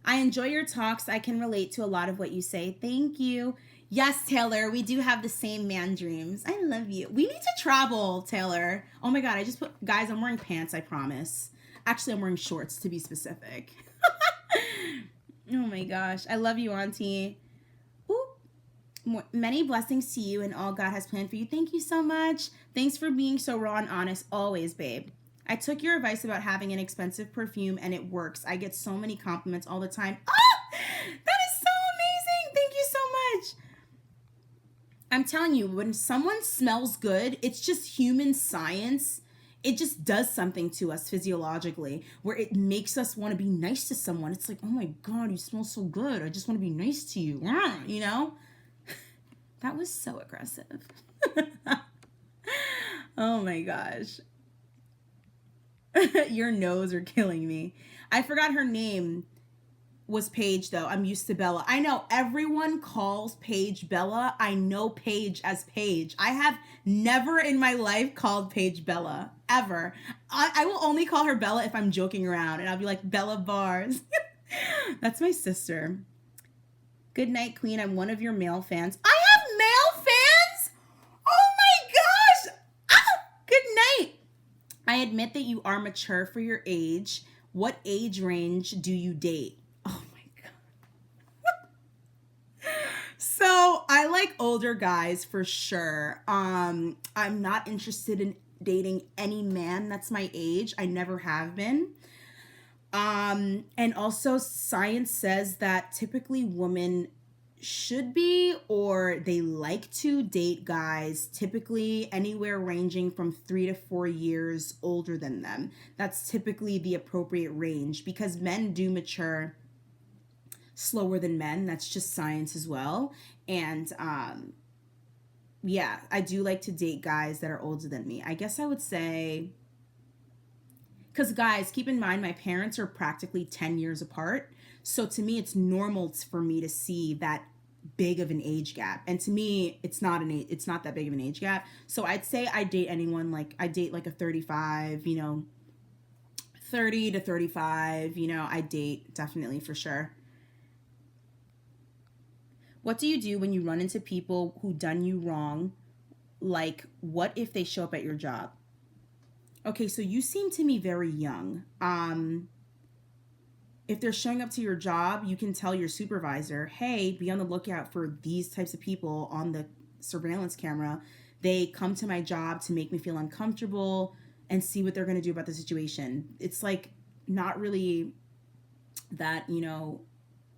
I enjoy your talks. I can relate to a lot of what you say. Thank you. Yes, Taylor, we do have the same man dreams. I love you. We need to travel, Taylor. Oh my God, I just put, guys, I'm wearing pants, I promise. Actually, I'm wearing shorts to be specific. Oh my gosh. I love you, Auntie. Ooh. Many blessings to you and all God has planned for you. Thank you so much. Thanks for being so raw and honest always, babe. I took your advice about having an expensive perfume and it works. I get so many compliments all the time. Ah, that is so amazing. Thank you so much. I'm telling you, when someone smells good, it's just human science. It just does something to us physiologically where it makes us want to be nice to someone. It's like, oh my God, you smell so good. I just want to be nice to you. You know? That was so aggressive. Oh my gosh. Your nose are killing me. I forgot her name was Paige, though. I'm used to Bella. I know everyone calls Paige Bella. I know Paige as Paige. I have never in my life called Paige Bella, ever. I will only call her Bella if I'm joking around, and I'll be like, Bella Bars. That's my sister. Good night, Queen. I'm one of your male fans. I have male fans? Oh my gosh! Ah, good night. I admit that you are mature for your age. What age range do you date? Oh my God. So I like older guys for sure. I'm not interested in dating any man that's my age. I never have been. And also science says that typically women should be or they like to date guys typically anywhere ranging from 3 to 4 years older than them. That's typically the appropriate range because men do mature slower than men. That's just science as well. And yeah, I do like to date guys that are older than me. I guess I would say, because guys, keep in mind my parents are practically 10 years apart. So to me, it's normal for me to see that big of an age gap. And to me, it's not that big of an age gap. So I'd say I date anyone, like I date like a 35, 30 to 35, I date definitely for sure. What do you do when you run into people who done you wrong? Like, what if they show up at your job? Okay, so you seem to me very young. If they're showing up to your job, you can tell your supervisor, hey, be on the lookout for these types of people on the surveillance camera. They come to my job to make me feel uncomfortable and see what they're going to do about the situation. It's like not really that,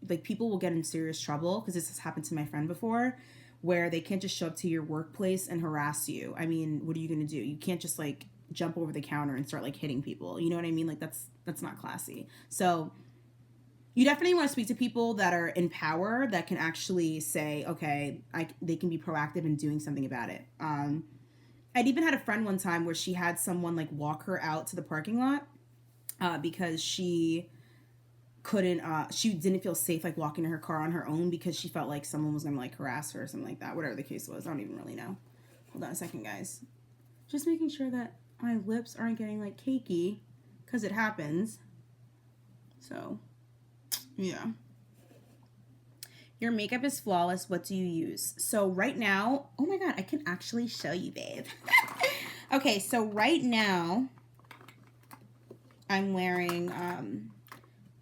like people will get in serious trouble because this has happened to my friend before where they can't just show up to your workplace and harass you. I mean, what are you going to do? You can't just like jump over the counter and start like hitting people. You know what I mean? Like that's not classy. So you definitely want to speak to people that are in power that can actually say, okay, they can be proactive in doing something about it. I'd even had a friend one time where she had someone like walk her out to the parking lot because she didn't feel safe like walking to her car on her own because she felt like someone was gonna like harass her or something like that. Whatever the case was, I don't even really know. Hold on a second, guys. Just making sure that my lips aren't getting like cakey because it happens. So yeah. Your makeup is flawless. What do you use? So right now, oh my God, I can actually show you, babe. Okay, so right now I'm wearing,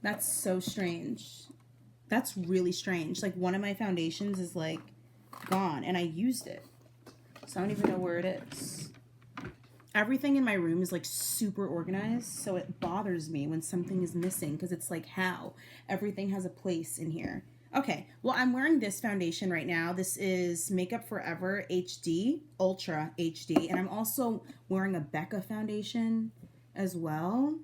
that's so strange. That's really strange. Like one of my foundations is like gone and I used it. So I don't even know where it is. Everything in my room is like super organized, so it bothers me when something is missing because it's like, how? Everything has a place in here. Okay, well, I'm wearing this foundation right now. This is Makeup Forever HD, Ultra HD, and I'm also wearing a Becca foundation as well.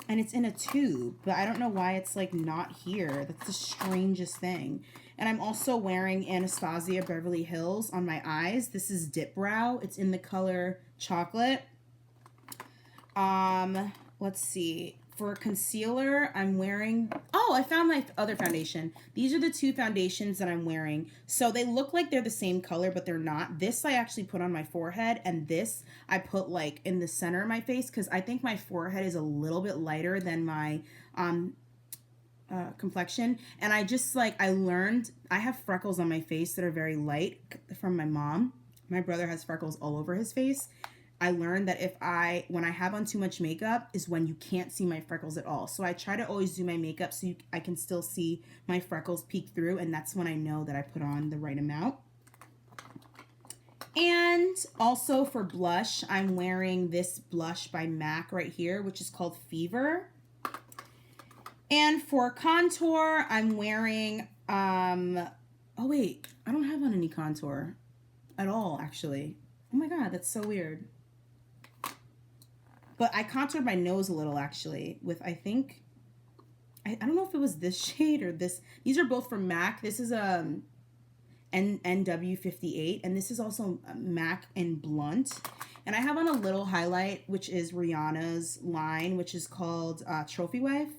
And it's in a tube, but I don't know why it's like not here. That's the strangest thing. And I'm also wearing Anastasia Beverly Hills on my eyes. This is Dip Brow. It's in the color chocolate. Let's see. For concealer, I'm wearing, oh, I found my other foundation. These are the two foundations that I'm wearing. So they look like they're the same color, but they're not. This I actually put on my forehead, and this I put like in the center of my face because I think my forehead is a little bit lighter than my complexion. And I just like, I learned, I have freckles on my face that are very light from my mom. My brother has freckles all over his face. I learned that when I have on too much makeup is when you can't see my freckles at all. So I try to always do my makeup so I can still see my freckles peek through, and that's when I know that I put on the right amount. And also for blush, I'm wearing this blush by MAC right here, which is called Fever. And for contour, I'm wearing, oh wait, I don't have on any contour at all, actually. Oh my God, that's so weird. But I contoured my nose a little, actually, with, I think, I don't know if it was this shade or this. These are both from MAC. This is NW58, and this is also MAC in Blunt. And I have on a little highlight, which is Rihanna's line, which is called Trophy Wife,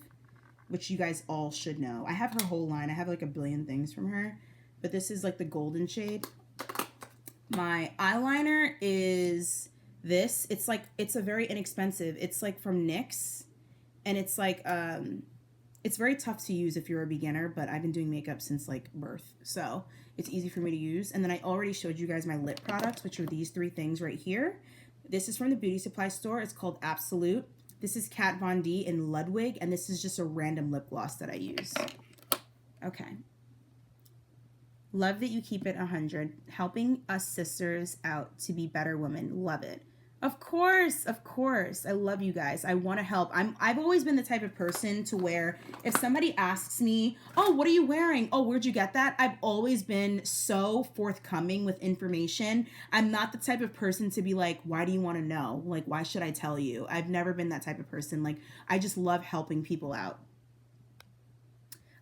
which you guys all should know. I have her whole line. I have like a billion things from her, but this is like the golden shade. My eyeliner is this. It's a very inexpensive. It's like from NYX, and it's like it's very tough to use if you're a beginner, but I've been doing makeup since like birth, so it's easy for me to use. And then I already showed you guys my lip products, which are these three things right here. This is from the beauty supply store. It's called Absolute. This is Kat Von D in Ludwig, and this is just a random lip gloss that I use. Okay. Love that you keep it 100. Helping us sisters out to be better women. Love it. Of course, of course. I love you guys. I want to help. I've always been the type of person to where if somebody asks me, oh, what are you wearing? Oh, where'd you get that? I've always been so forthcoming with information. I'm not the type of person to be like, why do you want to know? Like, why should I tell you? I've never been that type of person. Like, I just love helping people out.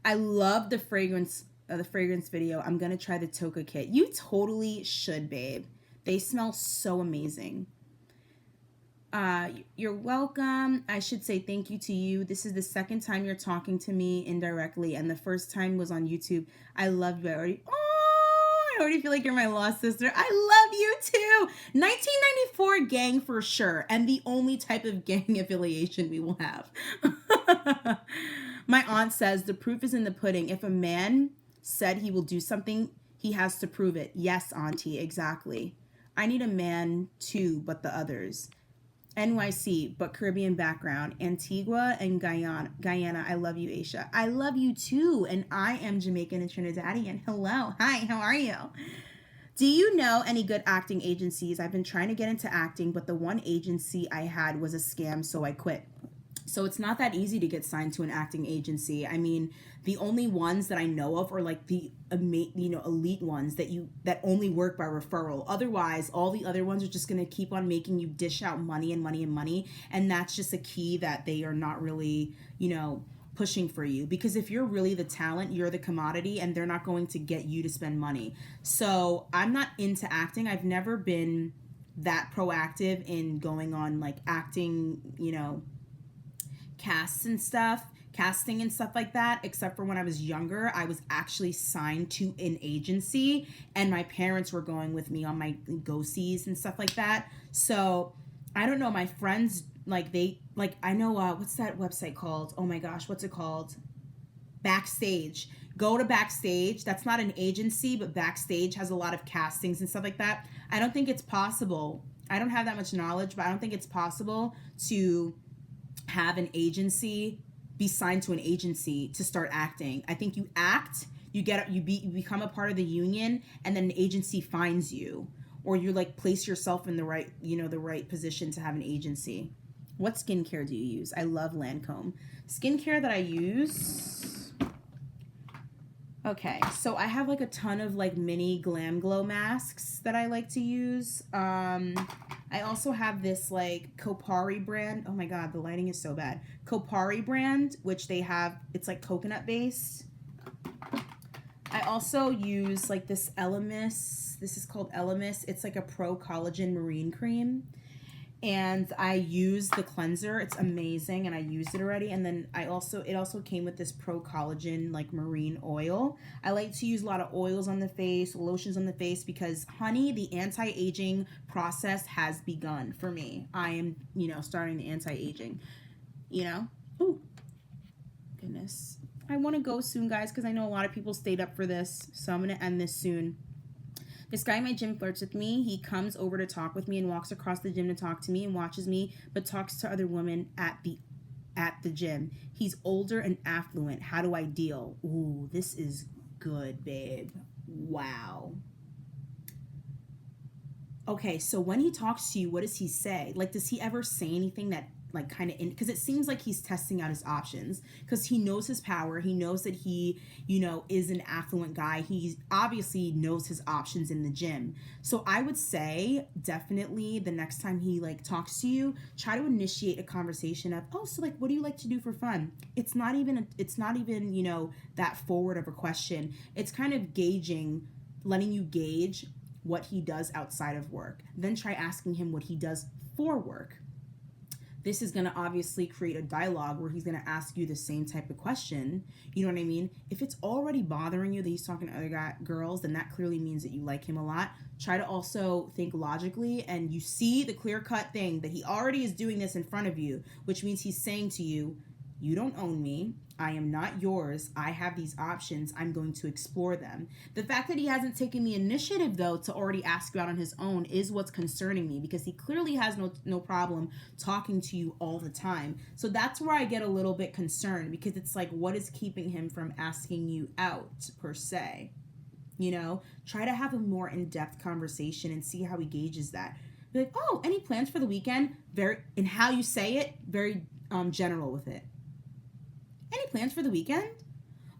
I love the fragrance video. I'm going to try the Toka kit. You totally should, babe. They smell so amazing. You're welcome. I should say thank you to you. This is the second time you're talking to me indirectly, and the first time was on YouTube. I love you. I already feel like you're my lost sister. I love you too. 1994 gang for sure, and the only type of gang affiliation we will have. My aunt says the proof is in the pudding. If a man said he will do something, he has to prove it. Yes, auntie, exactly. I need a man too, but the others. NYC, but Caribbean background. Antigua and Guyana. I love you, Aisha. I love you too. And I am Jamaican and Trinidadian. Hello. Hi, how are you? Do you know any good acting agencies? I've been trying to get into acting, but the one agency I had was a scam, so I quit. So it's not that easy to get signed to an acting agency. I mean, the only ones that I know of are like the elite ones that only work by referral. Otherwise, all the other ones are just going to keep on making you dish out money and money and money. And that's just a key that they are not really, pushing for you. Because if you're really the talent, you're the commodity, and they're not going to get you to spend money. So I'm not into acting. I've never been that proactive in going on like acting, casting and stuff like that, except for when I was younger. I was actually signed to an agency, and my parents were going with me on my go-sees and stuff like that. So I don't know, my friends, I know, what's that website called? Oh my gosh, what's it called? Backstage. Go to Backstage. That's not an agency, but Backstage has a lot of castings and stuff like that. I don't think it's possible. I don't have that much knowledge, but I don't think it's possible to have an agency, be signed to an agency to start acting. I think you act, you become a part of the union, and then an agency finds you, or you place yourself in the right position to have an agency. What skincare do you use? I love Lancome. Skincare that I use. Okay, so I have a ton of mini Glam Glow masks that I like to use. I also have this Kopari brand. Oh my god, the lighting is so bad. Kopari brand, which they have, it's coconut based. I also use this Elemis. This is called Elemis. It's a pro collagen marine cream. and I use the cleanser. It's amazing, and I used it already. And then it also came with this Pro Collagen like marine oil. I like to use a lot of oils on the face, lotions on the face, because honey, the anti-aging process has begun for me. I am, starting the anti-aging, Ooh, goodness. I want to go soon, guys, because I know a lot of people stayed up for this, so I'm going to end this soon. This guy in my gym flirts with me. He comes over to talk with me and walks across the gym to talk to me and watches me, but talks to other women at the gym. He's older and affluent. How do I deal? Ooh, this is good, babe. Wow. Okay, so when he talks to you, what does he say? Like, does he ever say anything that like kind of, because it seems like he's testing out his options, because he knows his power. He knows that he, is an affluent guy. He obviously knows his options in the gym. So I would say definitely the next time he like talks to you, try to initiate a conversation of, oh, so like, what do you like to do for fun? It's not even that forward of a question. It's kind of letting you gauge what he does outside of work. Then try asking him what he does for work. This is going to obviously create a dialogue where he's going to ask you the same type of question. You know what I mean? If it's already bothering you that he's talking to other girls, then that clearly means that you like him a lot. Try to also think logically, and you see the clear-cut thing that he already is doing this in front of you, which means he's saying to you, you don't own me. I am not yours. I have these options. I'm going to explore them. The fact that he hasn't taken the initiative, though, to already ask you out on his own is what's concerning me, because he clearly has no problem talking to you all the time. So that's where I get a little bit concerned, because it's like, what is keeping him from asking you out, per se? Try to have a more in-depth conversation and see how he gauges that. Be like, oh, any plans for the weekend? And how you say it, very general with it. Any plans for the weekend?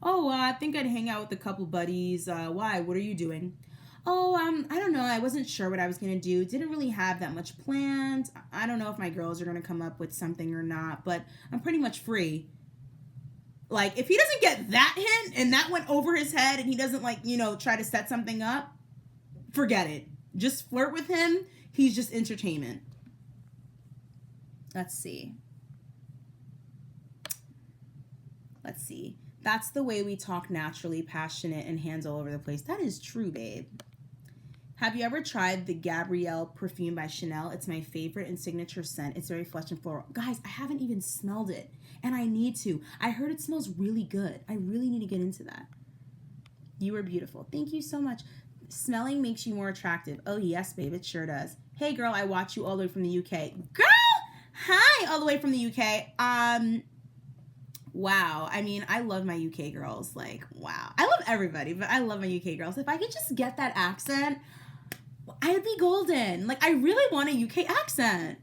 Oh, I think I'd hang out with a couple buddies. Why? What are you doing? Oh, I don't know. I wasn't sure what I was going to do. Didn't really have that much planned. I don't know if my girls are going to come up with something or not, but I'm pretty much free. Like, if he doesn't get that hint and that went over his head and he doesn't, try to set something up, forget it. Just flirt with him. He's just entertainment. Let's see. That's the way we talk naturally, passionate, and hands all over the place. That is true, babe. Have you ever tried the Gabrielle perfume by Chanel? It's my favorite and signature scent. It's very fresh and floral. Guys, I haven't even smelled it, and I need to. I heard it smells really good. I really need to get into that. You are beautiful. Thank you so much. Smelling makes you more attractive. Oh, yes, babe, it sure does. Hey, girl, I watch you all the way from the UK. Girl! Hi, all the way from the UK. Wow. I mean, I love my UK girls. Like, wow. I love everybody, but I love my UK girls. If I could just get that accent, I'd be golden. Like, I really want a UK accent.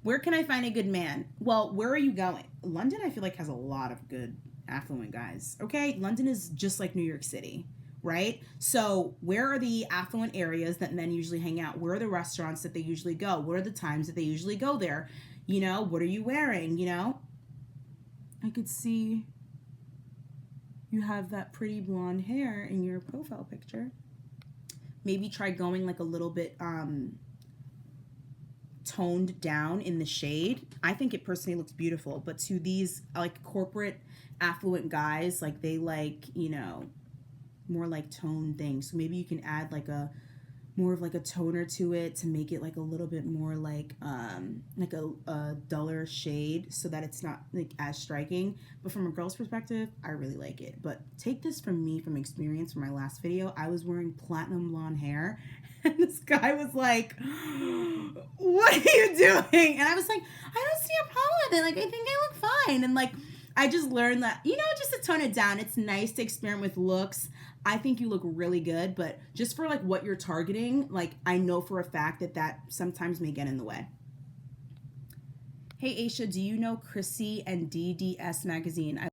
Where can I find a good man? Well, where are you going? London, I feel like, has a lot of good affluent guys. Okay? London is just like New York City, right? So where are the affluent areas that men usually hang out? Where are the restaurants that they usually go? What are the times that they usually go there? What are you wearing? I could see you have that pretty blonde hair in your profile picture. Maybe try going like a little bit toned down in the shade. I think it personally looks beautiful, but to these like corporate affluent guys, like they like, more like toned things. So maybe you can add like more of like a toner to it to make it like a little bit more like a duller shade, so that it's not like as striking. But from a girl's perspective, I really like it. But take this from me, from experience from my last video. I was wearing platinum blonde hair and this guy was like, what are you doing? And I was like, I don't see a problem with it. Like, I think I look fine. And like, I just learned that, just to tone it down. It's nice to experiment with looks. I think you look really good, but just for like what you're targeting, like I know for a fact that sometimes may get in the way. Hey, Asha, do you know Chrissy and DDS magazine?